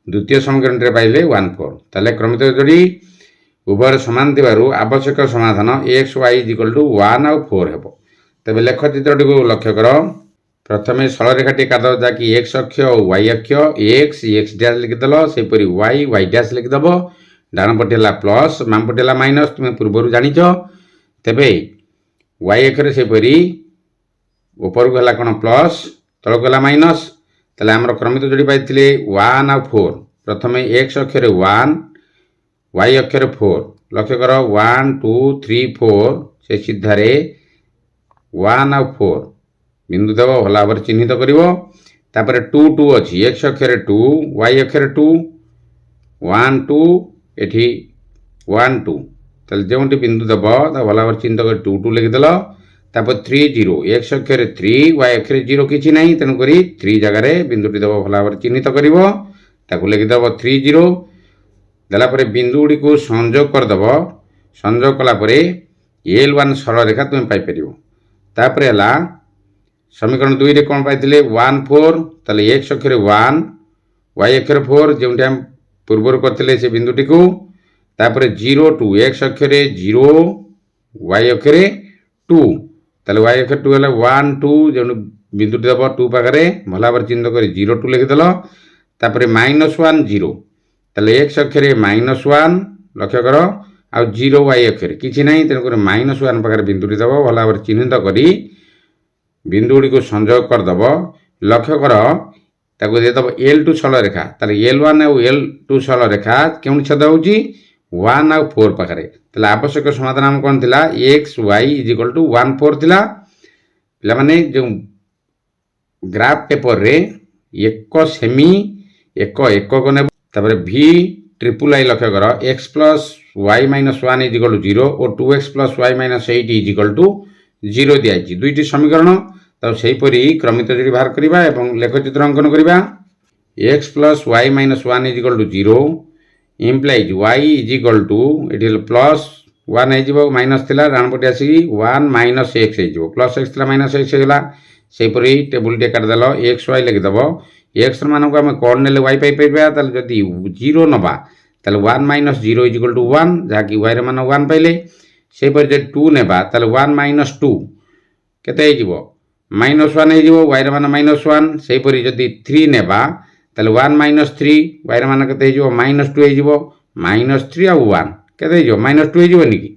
द्वितीय समीकरण रे पाइले 1 4 तले क्रमित जोड़ी उभय समान थिबारु आवश्यक समाधान x y = 1 और 4 हेबो तबे लेख चित्रटी को लक्ष्य कर प्रथमे सरलरेखाटी काट जाकि x अक्ष और y अक्ष x डैश लिखिदेल सेपरी y डैश लिखिदेव डान पटेला प्लस बाम पटेला माइनस तुम पूर्व जानिछ तेबे y अक्षरे सेपरी ऊपर को हला कोन प्लस तळ को हला माइनस तले हमर क्रमित जोड़ी पाइथिले 1 और 4 प्रथमे x अक्षरे 1 y अक्षरे 4 लक्ष्य कर 1 2 3 4 से सीधारे 1 और 4 बिंदु देव भल भाव चिन्हित करिवो तापर 2 2 अछि x अक्षरे 2 y अक्षरे 2 1 2 एठी 1 2 तले जेउंटी बिंदु देव ता भल भाव चिन्हित कर 2 2 लिखि देल तापर 3 0 x अक्षरे 3 y अक्षरे 0 किछि नाही तनु करी 3 जगह रे बिंदुटी देव भल भाव चिन्हित करिवो ताकू लिखि देव 3 0 देला परे बिंदु गुडी को संयोग कर देव संयोग कला परे L1 सरल रेखा तुम पाई परिवो तापर हला समीकरण 2 रे कोन पाइथिले 1 4 तले x अक्षरे 1 y अक्षरे 4 जेउंटे हम पूर्वर करथिले से बिंदुटी को तापर 0 2 x अक्षरे 0 y अक्षरे 2 तले y अक्षरे 2 हला 1 2 जेउन बिंदुटी देबो 2 पाखरे भला पर चिन्ह करी 0 2 लिखि देलो तापर -1 0 तले x अक्षरे -1 लक्ष्य करो आ 0 y अक्षरे किछि नाही तेन कर -1 पाखरे बिंदुटी देबो भला पर चिन्हित करी बिंदु गुडी को संयोग कर दबो लक्ष्य कर ताको देदेव L2 सरल रेखा ताले L1 और L2 सरल रेखा क्यों छेद होउची 1 और 4 पाखरे ताले आवश्यक समाधान हम कोन थिला x y = 1 4 थिला पिला माने जो ग्राफ पेपर रे एक सेमी एक को ने तापर v ट्रिपल आई लक्ष्य कर x + y - 1 = 0 और 2x + y - 8 = 0 दियाई दुईटी समीकरण तो सही परी क्रमित जोड़ी बाहर करिबा एवं लेखचित्र अंकन करिबा x + y - 1 = 0 implies y eighty plus 1 है जिवो माइनस थिला राणपटी आसी 1 - x है जिवो प्लस x थिला माइनस x हेला सही परी टेबल टे काट देलो x y लिख दबो x मान को हम कोन नेले y पाई परबा ताले जदी 0 नबा ताले 1 - 0 = 1 जाकी y रे मान 1 पाइले सही परी जे 2 नेबा ताले 1 - 2 केते है जिवो -1 है जिवो y रे मान -1 सही परी जदी 3 नेबा ताले 1 - 3 y रे मान केते है जिवो -2 है जिवो -3 और 1 केते है जिवो -2 है जिवो निकी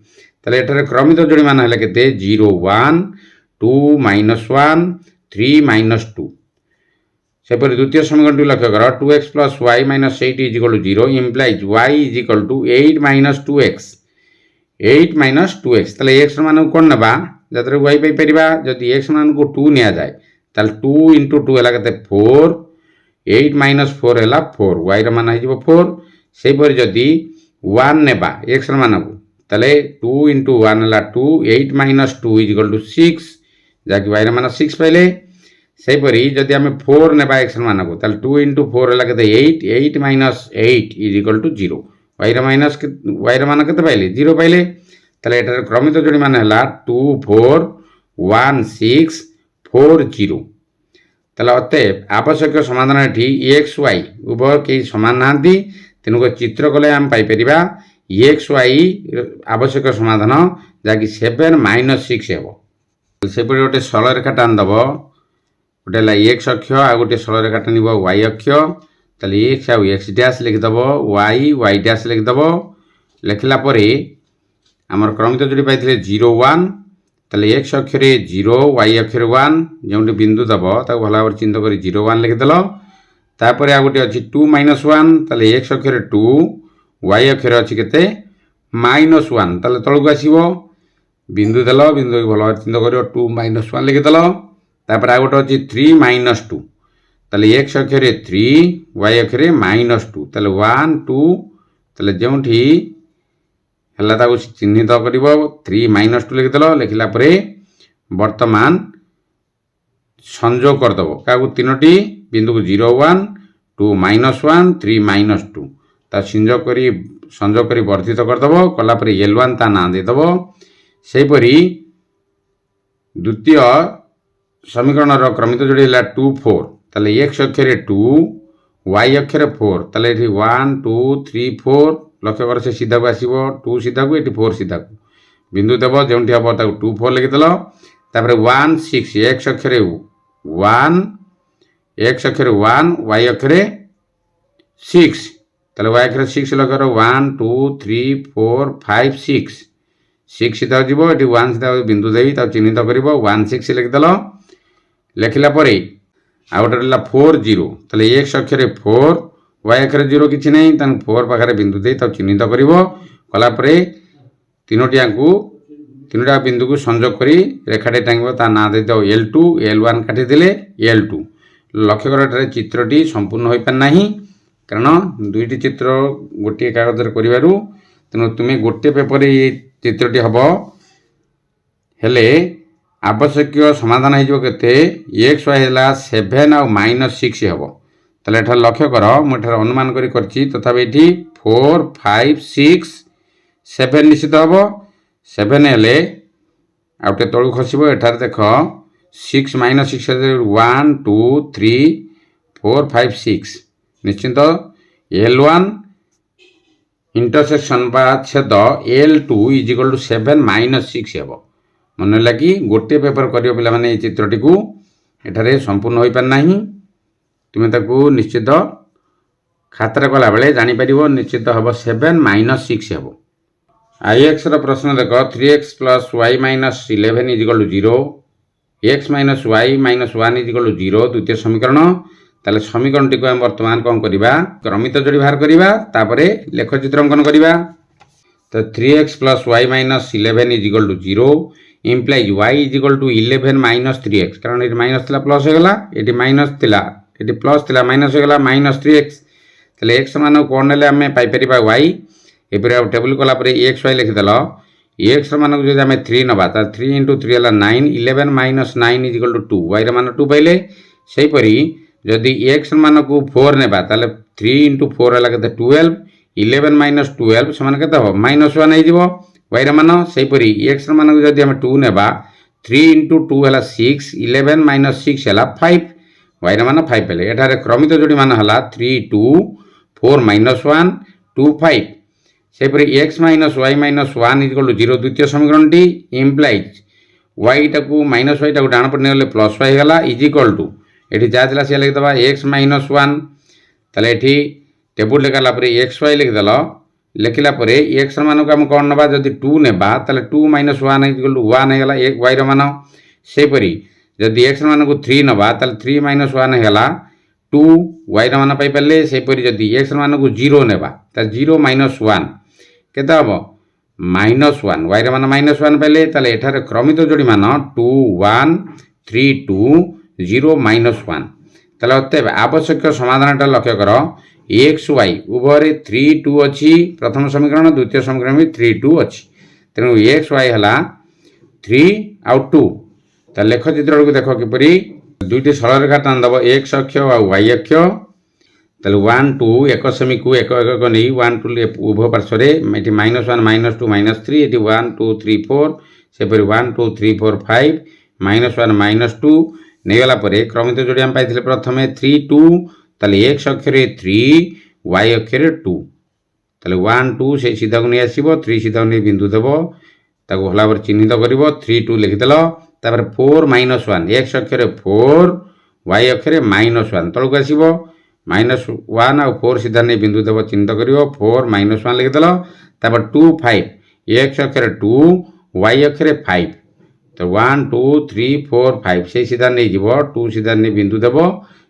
ताले एठारे क्रमित जोड़ी मान हले केते 0 1 2 -1 3 -2 सेपरि द्वितीय समीकरण लक्ष्य कर 2x + y - 8 = 0 implies y = 8 - 2x 8 - 2x ताले x मान कोन नबा जतरे y पाई परिबा जदी x मान को 2 निया जाय ताले 2 * 2 हला केते 4 8 - 4 हला 4 y र मान हिजबो 4 सेहि परि जदी 1 नेबा x र मान को ताले 2 * 1 हला 2 8 - 2 = 6 जाकी y र मान 6 पाइले सेहि परि जदी हम 4 नेबा x र मान को ताले 2 * 4 हला केते 8 8 - 8 = 0 y र मान केते पाइले 0 पाइले ताले एटार क्रमित जोड़ी मान हला 2 4 1 6 4 0 ताले अतएव आवश्यक समाधान एठी x y उभय के समान नांती तेनुको चित्र कले हम पाई परिबा x y आवश्यक समाधान जाकी 7 - 6 हेबो सेपरि गोटे सरल रेखा टान दबो गोटे ला x अक्ष आ गोटे सरल रेखा टानिबो y अक्ष ताले x आ x डैश लिख दबो y डैश लिख दबो लिखला परे आमर क्रमित जोड़ी पाइथिले 0 1 ताले x अक्षरे 0 y अक्षरे 1 जोंटे बिंदु दबो ताको भला भाबरे चिन्ह करी 0 1 लिख देलो तापर आ गोटे अछि 2 - 1 ताले x अक्षरे 2 y अक्षरे अछि केते -1 ताले तळको आसीबो बिंदु देलो बिंदु के भला भाबरे चिन्ह करियो 2 - 1 लिख देलो तापर आ गोटे अछि 3 - 2 ताले x अक्षरे 3 y अक्षरे -2 ताले 1 2 ताले जोंठी हला ताको चिन्हित करिवो 3 - 2 लिख देलो लिखला परे वर्तमान संयोग कर दबो कागु तीनोटी बिंदु को 0 1 2 -1 3 - 2 ता संयोग करी वर्धित कर दबो कला परे L1 ता नाम दे दबो सेहि परी द्वितीय समीकरण रो क्रमित जोड़ी हला 2 4 ताले x अक्षरे 2 y अक्षरे 4 ताले एठी 1 2 3 4 लक्ष्य कर से सीधा को आसीबो 2 सीधा को एटी 4 सीधा को बिंदु देबो जेउंठी हबो ताको 2 4 लिखि देलो तापर 1 6 x अक्षरे 1 x अक्षरे 1 y अक्षरे 6 ताले y अक्षरे 6 लक्ष्य करो 1 2 3 4 5 6 6 सीधा जिवो एटी 1 सीधा बिंदु देई ता चिन्हित करिवो 1 6 लिखि देलो लिखिला परे आ गोटे 4 0 ताले x अक्षरे 4 y अक्षरे 0 किछि नै तन 4 पाखरे बिंदु देई ता चिन्हित करिवो कला परे तीनोटा बिंदु को संयोग करी रेखाटे टांगिबो ता ना दे दो L2 L1 काटी देले L2 लक्ष्य कर चित्रटी संपूर्ण होई पार नाही कारण दुईटी चित्र गोटे कागज रे करिवारु तनो तुमे गोटे पेपर रे चित्रटी हबो हेले आवश्यक समाधान हो केते x y हला 7 और -6 हबो तले एठा लक्ष्य कर मुठार अनुमान करी करछि तथापि एठी 4 5 6 7 निश्चित हबो 7 हेले आउटे तळु खसिबो एठार देख 6 - 6 1 2 3 4 5 6 निश्चित L1 इंटरसेक्शन बा छेद L2 = 7 - 6 हेबो मन लगी गोटे पेपर करियो पिला माने ए चित्रटी को एठारे संपूर्ण होई पार नाही तुमे ताकू निश्चित खातर कला बेले जानि परिबो निश्चित हबो 7 - 6 हेबो ix रो प्रश्न देखो 3x + y - 11 = 0 x - y - 1 = 0 द्वितीय समीकरण ताले समीकरणटी को हम वर्तमान कौन करिबा क्रमित जोड़ी बाहर करिबा तापरे लेखचित्र अंकन करिबा। तो 3x plus y minus 11 is equal to 0 implies y is equal to 11 minus 3x कारण ये माइनस थिला प्लस हो गला एटी माइनस थिला एटी प्लस थिला माइनस हो गला माइनस 3x तले x मान कोन नेले हमें पाई परिबा y एपरे टेबल कला परे xy लिखि देलो x मान को जदि हमें 3 नबा त 3 * 3 हला 9 11 minus 9 is equal to 2 y रे मान 2 पाइले सेही परी जदि x मान को 4 नेबा ताले 3 * 4 हला केते 12 11 माइनस 12 समान केते हो माइनस 1 हो y रे मान सेही परी x मान को जदि हमें 2 नेबा 3 * 2 हला 6 11 माइनस 6 हला 5 y रे मान 5 पेले एठारे क्रमित जोड़ी मान हला 3 2 4 माइनस 1 2 5 सेही परी x minus y minus 1 is equal to 0 द्वितीय समीकरण टी इम्प्लाइज y टाकू माइनस y टाकू डाण पटे नेले प्लस y हला इज इक्वल टू एठी जा थिला से लिख दबा x माइनस 1 तले एठी टेबल लेखला परे xy लिख देलो लिखला परे x मान को हम कोन नबा जदि 2 नेबा तले 2 माइनस 1 इज इक्वल टू 1 हेला एक y रे मान सेही परी जदि x मान को 3 नबा तले 3 माइनस 1 हेला 2 y रे मान पाई पले सेही परी जदि x मान को 0 नेबा त 0 माइनस 1 केता हबो माइनस 1 y रे मान माइनस 1 पहले ताले एठारे क्रमित जोड़ी मान 2 1 3 2 0 माइनस 1 ताले अतएव आवश्यक समाधानटा लक्ष्य करो x y उभय 3 2 अछि प्रथम समीकरण द्वितीय समीकरण में 3 2 अछि तेनु x y हला 3 आउट 2 त लेख चित्र को देखो किपरि दुईटी सरल रेखा टान दबो x अक्ष और y अक्ष ताले 1 2 एक सेमी को एक एक को नहीं 1 2 उभय पार्श्व रे एटी -1 -2 -3 एटी 1 2 3 4 से पर 1 2 3 4 5 -1 -2 नेगला परे क्रमित जोड़ी हम पाइथिले प्रथमे 3 2 ताले x अक्ष रे 3 y अक्ष रे 2 ताले 1 2 से सीधा को नहीं आसीबो 3 सीधा को नहीं बिंदु देबो ताको हला पर चिन्हित करिवो 3 2 लिखि देलो तापर 4 -1 x अक्ष रे 4 y अक्ष रे -1 तळ को आसीबो -1 और 4 सीधा नहीं बिंदु देव चिन्हित कर 4 -1 लिखिदेल तापर 2 5 x अक्षर 2 y अक्षर 5 तो 1 2 3 4 5 से सीधा नहीं जीव 2 सीधा नहीं बिंदु देव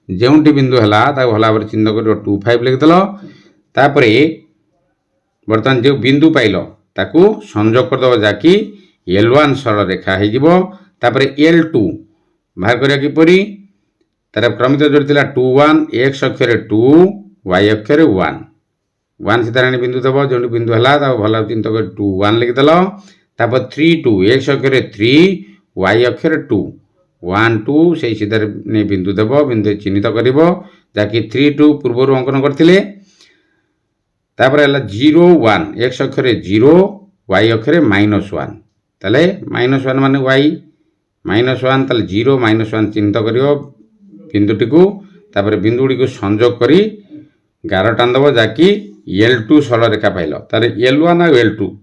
जोटी बिंदु है भला भाव चिन्ह कर 2 5 लिखिदेल तापर बर्तमान जो बिंदु पाइल ताकू संजोग करदेव जहाँकि L1 सरल रेखा हो L2 बाहर करिया किपरि तार क्रमित जोड़ी थिला 2 1 x अक्षर 2 y अक्षर 1 1 सीधाराणी बिंदु देव जो बिंदु है भल चिंता कर 2 1 लिखिदेल तापर 3 2 x अक्षर 3 y अक्षर 2 1 2 से सीधा बिंदु देव बिंदु चिन्हित कर जहाँकि 3 2 पूर्व अंकन करथिले तापर 0 1 x अक्षर 0 y अक्षर -1 ताले -1 माने y -1 ताले 0 -1 चिन्हित करियो बिंदुटी को तापर बिंदुटी को संजोग करी गार टानदेव जहाँकि L2 सरल रेखा पाइल तार L1 और L2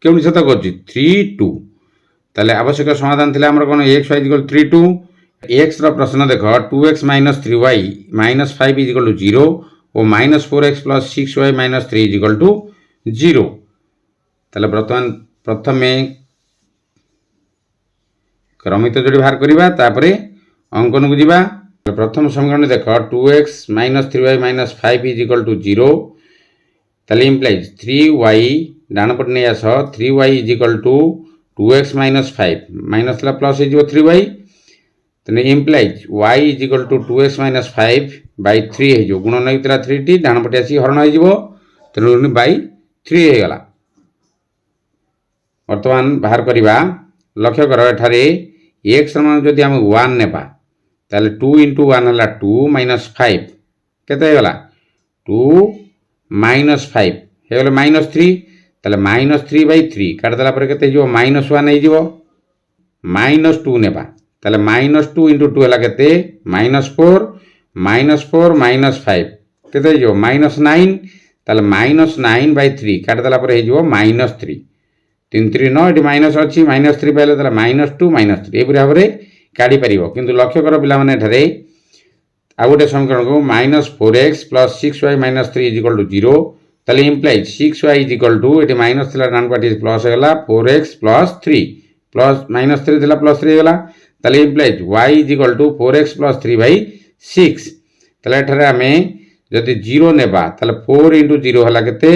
क्यों सहित कर 3 2 ताले आवश्यक समाधान थिला हमर कोन x y 3 2 x रो प्रश्न देख 2x - 3y - 5 = 0 और -4x + 6y - 3 = 0 ताले वर्तमान प्रथमे क्रमित जोड़ी बाहर करिबा तापरे अंकन को जिबा प्रथम समीकरण देख 2x - 3y - 5 = 0 ताले इम्प्लाइज 3y डाण पट नहीं आस 3y = 2x - 5 माइनस ला प्लस हो 3y तेने इम्प्लाइज y = 2x - 5 by 3 हो गुण नहीं 3 टी डाण पटे आसी हरण हो तेणु बाई 3 हो गला वर्तमान बाहर करिबा लक्ष्य कर एठारे x मान जदि हम 1 नेबा ताले 2 * 1 हला 2 - 5 केते हो गला 2 - 5 हे गले -3 ताले -3 by 3 काट देला पर केते जो -1 हे जीवो -2 नेबा ताले -2 * 2 हला केते -4 -4 -5 केते जो -9 ताले -9 by 3 काट देला पर हे जीवो -3 3 3 9 एटी माइनस अच्छी -3 पाइले ताले -2 -3 ए भाव में काढ़ी पारिबो किंतु लक्ष्य कर पिला माने एठारे आ गोटे समीकरण को -4x + 6y - 3 = 0 ताले इम्प्लाइज 6y = एटी माइनस थिला डान पार्टी प्लस होला 4x + 3 प्लस -3 थिला +3 होला ताले इम्प्लाइज y = 4x + 3/6 তাহলে এଠାରେ আমি যদি 0 নেবা তাহলে 4 × 0 হলা কেতে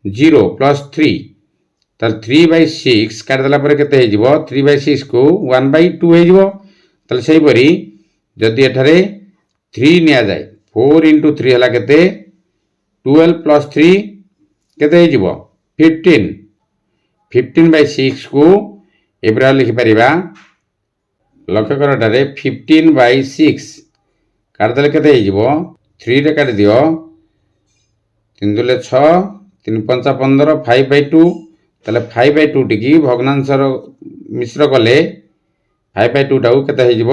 0 + 3 তাহলে 3/6 কাটিଦେଲା ପରେ କେତେ ହେଇଯିବ 3/6 କୁ 1/2 ହେଇଯିବ। ତାହେଲେ ସେହିପରି ଯଦି ଏଠାରେ 3 ନିଆଯାଏ 4 × 3 ହେଲା କେତେ 12 + 3 କେତେ ହେଇଯିବ 15 15/6 କୁ ଏପରି ଲେଖିପାରିବା। ଲକ୍ଷ୍ୟ କର ଏଠାରେ 15/6 କାଟିଦେଲେ କେତେ ହେଇଯିବ 3 ରେ କାଟିଦିଅ 3 ଦୁଲେ 6 3 ପଞ୍ଚା 15 5/2 ତାହେଲେ 5/2 ଟିକି ଭଗ୍ନାଂଶର ମିଶ୍ର କଲେ 5/2 ଟାକୁ କେତେ ହେଇଯିବ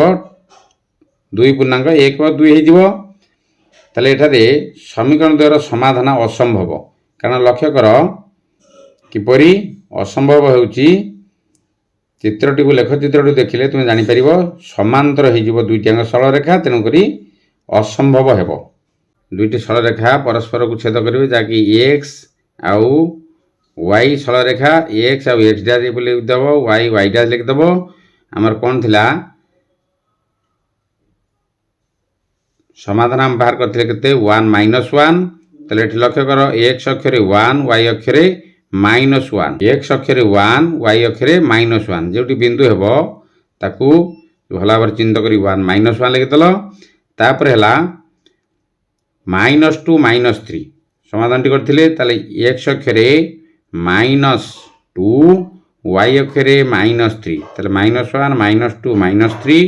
2.1/2 ହେଇଯିବ। ତାହେଲେ ଏଠାରେ ସମୀକରଣ ଦ୍ୱୟର ସମାଧାନ ଅସମ୍ଭବ। କାରଣ ଲକ୍ଷ୍ୟ କର କିପରି ଅସମ୍ଭବ ହେଉଛି ଚିତ୍ରଟିକୁ ଲେଖ ଚିତ୍ରଟି ଦେଖିଲେ ତୁମେ ଜାଣିପାରିବ ସମାନ୍ତର ହେଇଯିବ ଦୁଇଟିଯାକ ସରଳରେଖା ତେଣୁକରି ଅସମ୍ଭବ ହେବ। ଦୁଇଟି ସରଳରେଖା ପରସ୍ପରକୁ ଛେଦ କରିବେ ଯାହାକି x ଆଉ y ସରଳରେଖା x ଆଉ x' ଲେଖିଦେବ y ଲେଖିଦେବ। ଆମର କ'ଣ ଥିଲା ସମାଧାନ ଆମେ ବାହାର କରିଥିଲେ କେତେ 1 - 1। ତାହେଲେ ଏଠି ଲକ୍ଷ୍ୟ କର x ଅକ୍ଷରେ 1 y ଅକ୍ଷରେ -1 x ଅକ୍ଷରେ 1 y ଅକ୍ଷରେ -1 ଯେଉଁଠି ବିନ୍ଦୁ ହେବ ତାକୁ ଭଲ ଭାବରେ ଚିହ୍ନିତ କରି 1 - 1 ଲେଖିଦେଲ। ତାପରେ ହେଲା -2 -3 ସମାଧାନଟି କରିଥିଲେ ତାହେଲେ x ଅକ୍ଷରେ -2 y ଅକ୍ଷରେ -3 ତାହେଲେ -1 -2 -3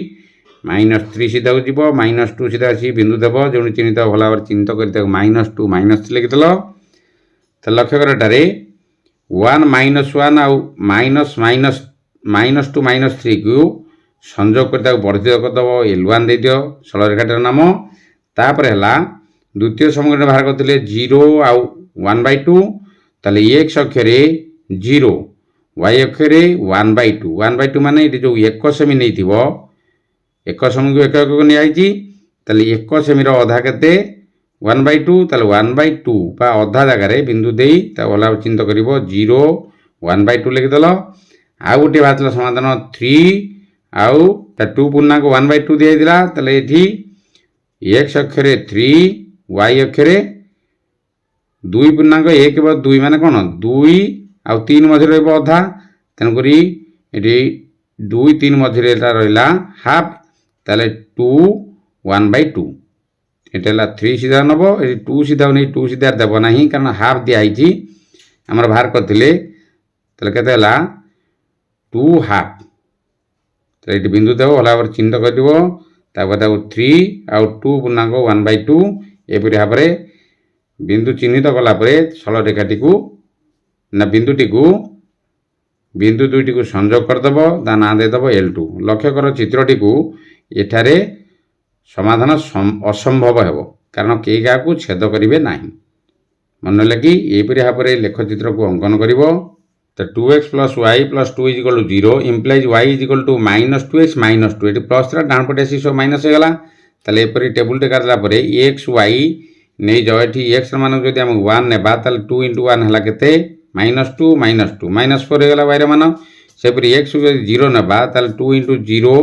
-3 ସିଧାକୁ ଯିବ -2 ସିଧା ଆସି ବିନ୍ଦୁ ଦେବ ଯେଉଁଠି ଚିହ୍ନିତ ଭଲ ଭାବରେ ଚିହ୍ନିତ କରି ତାକୁ -2 -3 ଲେଖିଦେଲ। ତାହେଲେ ଲକ୍ଷ୍ୟ କର ଏଠାରେ 1 - 1 ଆଉ -2 -3 କୁ ସଂଯୋଗ କରି ତାକୁ ବର୍ଦ୍ଧିତ କରିଦେବ L1 ଦେଇଦିଅ ସରଳରେଖାଟିର ନାମ। ତାପରେ ହେଲା ଦ୍ୱିତୀୟ ସମୀକରଣ ବାହାର କରିଥିଲେ 0 ଆଉ 1/2 ତାହେଲେ x ଅକ୍ଷରେ 0 y ଅକ୍ଷରେ 1/2 1/2 ମାନେ ଏଠି ଯେଉଁ 1 ସେମି ନେଇଥିବ 1 ସେମିକୁ 1 1 ନିଆଯାଇଛି ତାହେଲେ 1 ସେମିର ଅଧା କେତେ 1/2 ତାହେଲେ 1/2 ବା ଅଧା ଜାଗାରେ ବିନ୍ଦୁ ଦେଇ ତାକୁ ଭଲ ଭାବରେ ଚିହ୍ନିତ କରିବ 0 1/2 ଲେଖିଦେଲ। ଆଉ ଗୋଟିଏ ବାହାରିଥିଲା ସମାଧାନ 3 ଆଉ 2 ପୂର୍ଣ୍ଣାଙ୍କ 1/2 ଦିଆଯାଇଥିଲା ତାହେଲେ ଏଠି x ଅକ୍ଷରେ 3 y ଅକ୍ଷରେ 2.1/2 ମାନେ କ'ଣ 2 ଆଉ 3 ମଝିରେ ରହିବ ଅଧା ତେଣୁକରି ଏଠି 2 3 ମଝିରେ ଏଟା ରହିଲା ହାଫ୍ ତାହେଲେ 2 1/2 ଏଟା ହେଲା 3 ସିଧା ନେବ ଏଠି 2 ସିଧା ନେଇ 2 ସିଧା ଦେବ ନାହିଁ କାରଣ ହାଫ୍ ଦିଆହେଇଛି ଆମର ବାହାର କରିଥିଲେ ତାହେଲେ କେତେ ହେଲା 2 ହାଫ୍ ତାହେଲେ ଏଠି ବିନ୍ଦୁ ଦେବ ଭଲ ଭାବରେ ଚିହ୍ନିତ କରିବ ତାପରେ ତାକୁ 3 ଆଉ 2.1/2 ଏପରି ଭାବରେ ବିନ୍ଦୁ ଚିହ୍ନିତ କଲା ପରେ ସରଳରେଖାଟିକୁ ନା ବିନ୍ଦୁ ଦୁଇଟିକୁ ସଂଯୋଗ କରିଦେବ ତା ନାଁ ଦେଇଦେବ L2। ଲକ୍ଷ୍ୟ କର ଚିତ୍ରଟିକୁ ଏଠାରେ ସମାଧାନ ଅସମ୍ଭବ ହେବ କାରଣ କେହି କାହାକୁ ଛେଦ କରିବେ ନାହିଁ। ମନେ ଲାଗି ଏହିପରି ଭାବରେ ଲେଖଚିତ୍ରକୁ ଅଙ୍କନ କରିବ। ତ 2x + y + 2 = 0 implies y = -2x - 2 ଏଠି ପ୍ଲସ୍ ଥିଲା ଡାହାଣ ପଟେ ଆସି ସବୁ ମାଇନସ୍ ହେଇଗଲା। ତାହେଲେ ଏପରି ଟେବୁଲଟେ କାଟିଲା ପରେ x y ନେଇଯାଅ ଏଠି x ର ମାନ ଯଦି ଆମେ 1 ନେବା ତାହେଲେ 2 × 1 ହେଲା କେତେ -2 -2 -4 ହେଇଗଲା y ର ମାନ। ସେପରି x ଯଦି 0 ନେବା ତାହେଲେ 2 × 0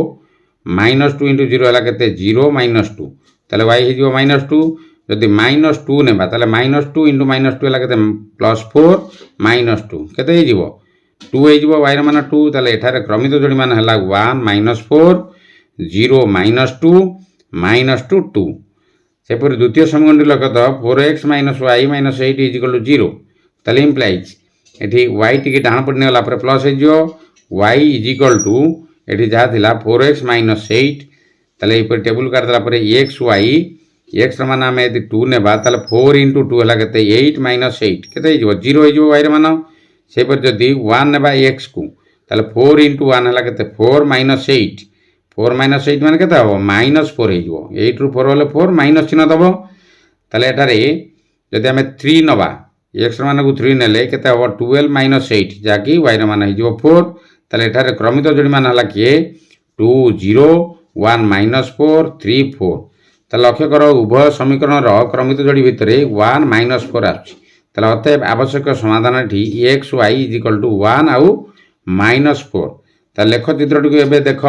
-2 × 0 ହେଲା କେତେ 0 -2 ତାହେଲେ y ହେଇଯିବ -2। ଯଦି -2 ନେବା ତାହେଲେ -2 × -2 ହେଲା କେତେ +4 -2 କେତେ ହେଇଯିବ 2 ହେଇଯିବ y ର ମାନ 2 ତାହେଲେ ଏଠାରେ କ୍ରମିତ ଯୋଡ଼ି ମାନ ହେଲା 1 -4 0 -2 -2 ସେପରି ଦ୍ୱିତୀୟ ସମୀକରଣଟି ଲକ୍ଷ୍ୟ କର 4x - y - 8 = 0 ତାହେଲେ ଇମ୍ପ୍ଲାଇଜ୍ ଏଠି y ଟିକେ ଡାହାଣ ପଟେ ନେଗଲା ପରେ ପ୍ଲସ୍ ହେଇଯିବ y = ଏଠି ଯାହା ଥିଲା 4x - 8 ତାହେଲେ ଏପରି ଟେବୁଲ କାଟିଦେଲା ପରେ x y x ର ମାନ ଆମେ ଯଦି 2 ନେବା ତାହେଲେ 4 × 2 ହେଲା କେତେ 8 - 8 କେତେ ହେଇଯିବ 0 ହେଇଯିବ y ର ମାନ। ସେପରି ଯଦି 1 ନେବା x କୁ ତାହେଲେ 4 × 1 ହେଲା କେତେ 4 - 8 4 - 8 ମାନେ କେତେ ହେବ -4 ହେଇଯିବ 8 ରୁ 4 ହେଲେ 4 ମାଇନସ୍ ଚିହ୍ନ ଦେବ। ତାହେଲେ ଏଠାରେ ଯଦି ଆମେ 3 ନେବା x ର ମାନକୁ 3 ନେଲେ କେତେ ହେବ 12 - 8 ଯାହାକି y ର ମାନ ହେଇଯିବ 4। ତାହେଲେ ଏଠାରେ କ୍ରମିତ ଯୋଡ଼ି ମାନ ହେଲା କିଏ 2 0 1 -4 3 4। ତାହେଲେ ଲକ୍ଷ୍ୟ କର ଉଭୟ ସମୀକରଣର କ୍ରମିତ ଯୋଡ଼ି ଭିତରେ 1 -4 ଆସୁଛି। ତାହେଲେ ଅତଏବ ଆବଶ୍ୟକ ସମାଧାନ ଏଠି x y = 1 ଆଉ -4। ତାହେଲେ ଲେଖ ଚିତ୍ରଟିକୁ ଏବେ ଦେଖ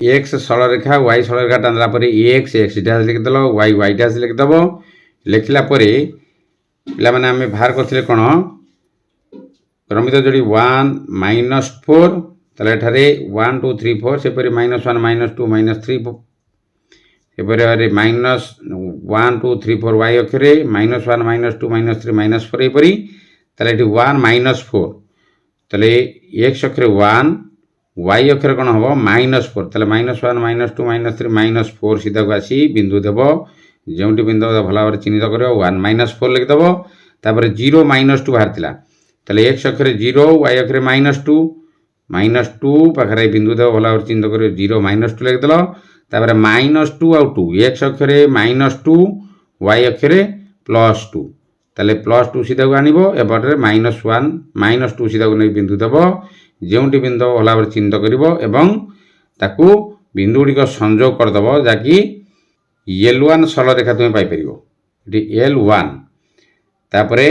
एक्स सरलरेखा वाई सरलरेखा टाणला एक्स एक्स डैश लिखिदेल वाई वाई डैश लिखिदेव लिखला पिलामाने आमे बाहर करथिले कोन क्रमित जोड़ी 1 -4 ताले एठारे 1 2 3 4 सेपरि -1 -2 -3 एपरि -1 2 3 4 y अक्षरे -1 -2 -3 -4 एपरि ताले एठी 1 -4 ताले x अक्षरे 1 y अक्षरे कोन हबो -4 ताले -1 -2 -3 -4 सीधा को आसी बिंदु देबो जेउटी बिंदु भला भाବରେ चिन्हित करियो 1 -4 लिख देबो तापर 0 -2 बाहरतिला ताले x अक्षरे 0 y अक्षरे -2 पाखरे बिंदु देबो भला भाବରେ चिन्हित करियो 0 -2 लिख देलो तापर -2 आउ 2 x अक्षरे -2 y अक्षरे +2 ताले +2 सीधा को आनिबो एपटरे -1 -2 सीधा को नै बिंदु देबो जेउटी बिंदु भला भाବରେ चिन्हित करिवो एवं ताकू बिंदु गुडी को संयोग कर दबो जाकी L1 सरल रेखा तुम पाई परिवो इटी L1 तापरे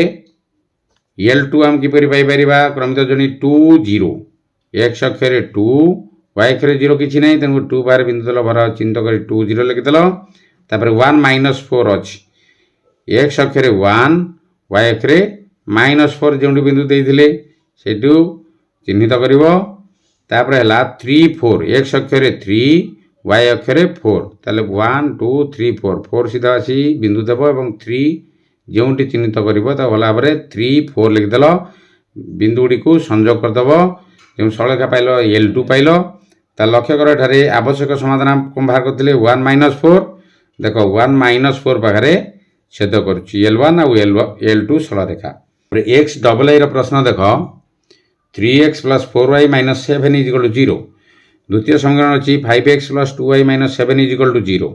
L2 हम किपरि पाई परिबा क्रमित जोड़ी 2 0 x अक्षरे 2 y अक्षरे 0 किछि नै तनु 2 बार बिंदु दल भरा चिन्हित करी 2 0 लिखि दलो तापरे 1 -4 अछि x अक्षरे 1 y अक्षरे -4 जोंडी बिंदु देइथिले सेटु चिन्हित करिवो तापरे हला 3 4 x अक्षरे 3 y अक्षरे 4 ताले 1 2 3 4 4 सीधा आसी बिंदु देबो एवं 3 जोंटी चिन्हित करिवो ता भला भाबरे 3 4 लिख देलो बिंदु गुडी को संयोग कर दबो जे सरलरेखा पाइलो L2 पाइलो ता लक्ष्य करो एठारे आवश्यक समाधान कोन बाहर करथिले 1 -4 देखो 1 -4 पाखरे छेद करछि L1 आ L2 सरलरेखा x डबल आई रो प्रश्न देखो 3x + 4y - 7 = 0 द्वितीय समीकरण अछि 5x + 2y - 7 = 0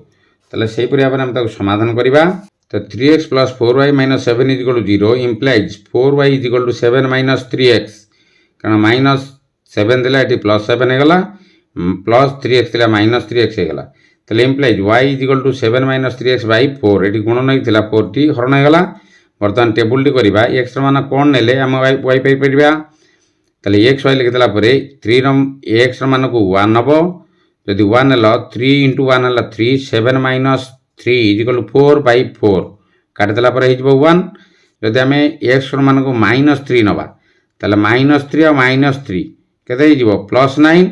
ताले सेही परि आपण हम ताको समाधान करिबा तो 3x + 4y - 7 = 0 implies 4y = 7 - 3x कारण -7 दिला एटी +7 हे गला +3x दिला -3x हे गला ताले implies y = 7 - 3x / 4 एटी गुणन नै थिला 4 टी हरण हे गला वर्तमान टेबल टी करिबा x ର मान कोन नेले हम y पाई परिबा ताले x y लिखि देला परे 3 ର x ର मान को 1 नबो यदि 1 हला 3 * 1 हला 3 7 - 3 = 4/4 काट देला परे हिजबो 1 यदि हमें x ର मान को -3 नबा ताले -3 आ -3 केते हिजबो +9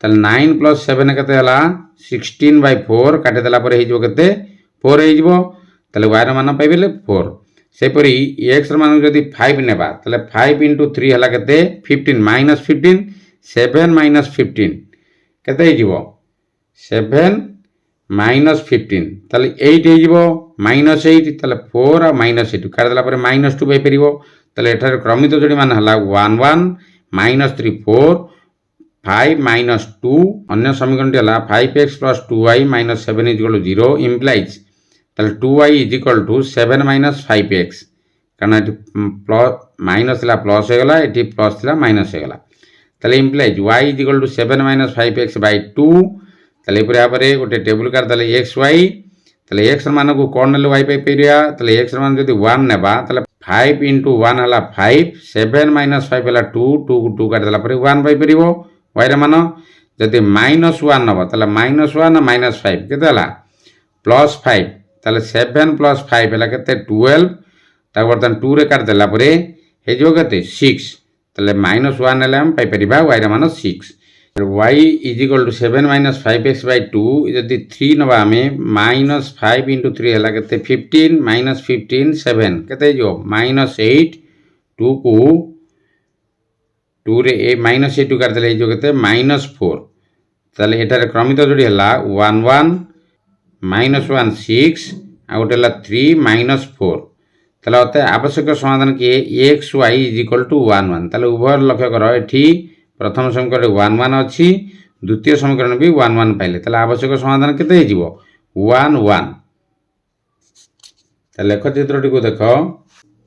ताले 9 + 7 केते हला 16/4 काट देला परे हिजबो केते 4 हिजबो ताले y ର मान पाइबेले 4 सेपरी x ର मान जदि 5 नेबा ताले 5 * 3 हला केते 15 -15 7 - 15 केते हिजबो 7 - 15 ताले 8 हिजबो -8 ताले 4 आ -8 काट देला परे -2 पाई परिबो ताले एठार क्रमित जोड़ी मान हला 1 1 -3 4 5 - 2 अन्य समीकरण हला 5x + 2y - 7 = 0 implies ताले 2y = 7 - 5x कारण एटी माइनस ला प्लस हे गला एटी प्लस ला माइनस हे गला ताले implies y = 7 - 5x / 2 ताले परे आपरे गोटे टेबल कर ताले xy ताले x ର मान को कोन नेले y पाई परिया ताले x ର मान जदि 1 नेबा ताले 5 * 1 हला 5 7 - 5 हला 2 2 को 2 काट देला परे 1 पाई परिबो y ର मान जदि -1 नबा ताले -1 - -5 केते हला +5 ताले 7 + 5 हला केते 12 ता वर्तन 2 रे काट देला परे हे जो केते 6 ताले -1 नेले हम पाई परिबा y ର मान 6 y = 7 - 5x / 2 यदि 3 नबा हमें -5 * 3 हला केते 15 -15 7 केते जो -8 2 को 2 रे -8 काट देले जो केते -4 ताले एटारे क्रमित जोड़ी हला 1 1 -1 6 आ गोटे हला 3 -4 ताले अते आवश्यक समाधान के x y = 1 1 ताले उभय लक्ष्य करो एठी प्रथम समीकरण 1 1 अछि द्वितीय समीकरण भी 1 1 पाइले ताले आवश्यक समाधान केते हिजिवो 1 1 ताले लेख चित्रटी को देखो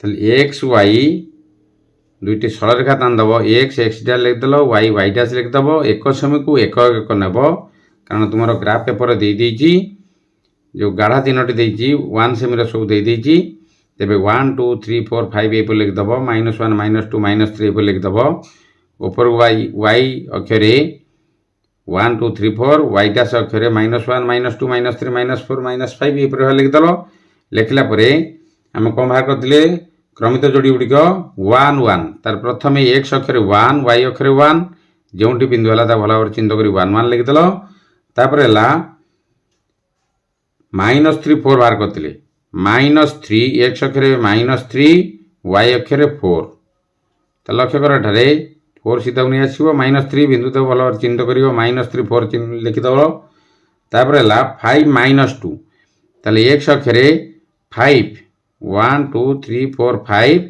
ताले x y दुईटी सरल रेखा तान दबो x x डैश लिख दलो y y डैश लिख दबो एक समय को एक एक नेबो कारण तुमरो ग्राफ पेपर दे देजी जो गाढ़ा तीनोटी देजी 1 सेमी रो सब दे देजी तेबे 1 2 3 4 5 ए पर लिख दबो -1 -2 -3 पर लिख दबो ऊपर y अक्षरे 1 2 3 4 y डैश अक्षर -1 -2 -3 -4 -5 ये भाव लिखिदेल। लिखला आम कौन बाहर करते क्रमित जोड़ी गुड़िक 1 1 तार प्रथम x अक्षर 1 y अक्षर 1 जो बिंदु है भल भाव चिन्हित कर 1 1 लिखिदेल। तापर है -3 4 बाहर करते -3 x अक्षर -3 y अक्षर 4 तो लक्ष्य कर एठारे 4 सीधा नहीं आसो -3 बिंदु तो भल भाव चिन्हित कर -3 4 लिखिदेव। तापर है 5 -2 ताले x अक्षर 5 1 2 3 4 5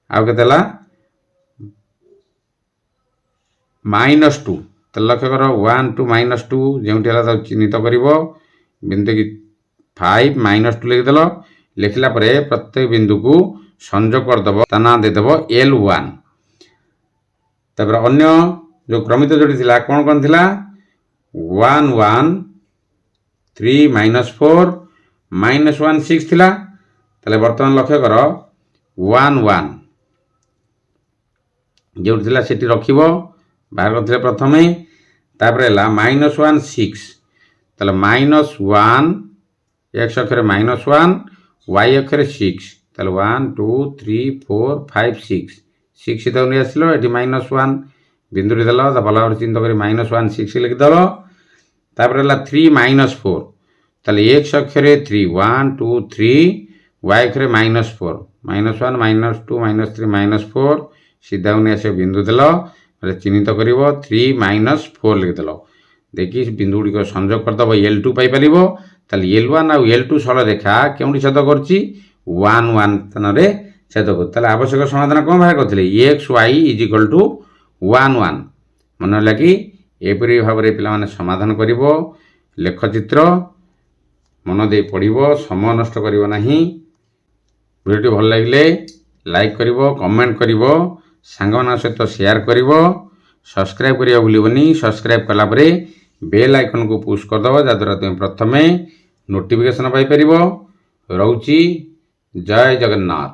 आउ के -2 तो लक्ष्य कर 1 2 -2 जो चिन्हित कर बिंदु की 5 -2 लिखिदेल। लिखला प्रत्येक बिंदु को संजोग करदेव ता ना देदेव L1। तापर अन्य जो क्रमित जोड़ी थिला कौन कौन थिला 1 1 3 -4 -1 6 थिला। ताले वर्तमान लक्ष्य कर 1 1 जो थिला सेठी रखिबो बाहर करथिले प्रथमे। तापर है -1 6 ताले -1 x अक्षर -1 y अक्षर 6 ताले 1 2 3 4 5 6 6 सीधा नहीं आसलो ये -1 बिंदु देल भल भाव चिन्हित कर -1 6 लिखिदेल। तापर है 3 -4 ताले x अक्षर 3 1 2 3 y अक्षर -4 -1 -2 -3 -4 सीधा नहीं आस बिंदु देल चिन्हित कर 3 -4 लिखिदेल। देखिए बिंदु गुड़िक संजोग करदेव L2 पाइपर ताले L1 आउ L2 सरल रेखा क्यों छेद कर 1 1 स्थान में छेद कर आवश्यक समाधान कौन बाहर करते x y is equal to 1 1 मन है कि एपरी भाव में पे समाधान कर लेखचित्र मन दे पढ़ समय नष्ट करना। भिडियो भल लगे लाइक कर कमेंट कर सांग सहित शेयर कर सब्सक्राइब करने भूलनी। सब्सक्राइब कलापर बेल आइकन को पुश करदेव जहाँद्वारा तुम प्रथमे नोटिफिकेशन पाइपर। रोची जय जगन्नाथ।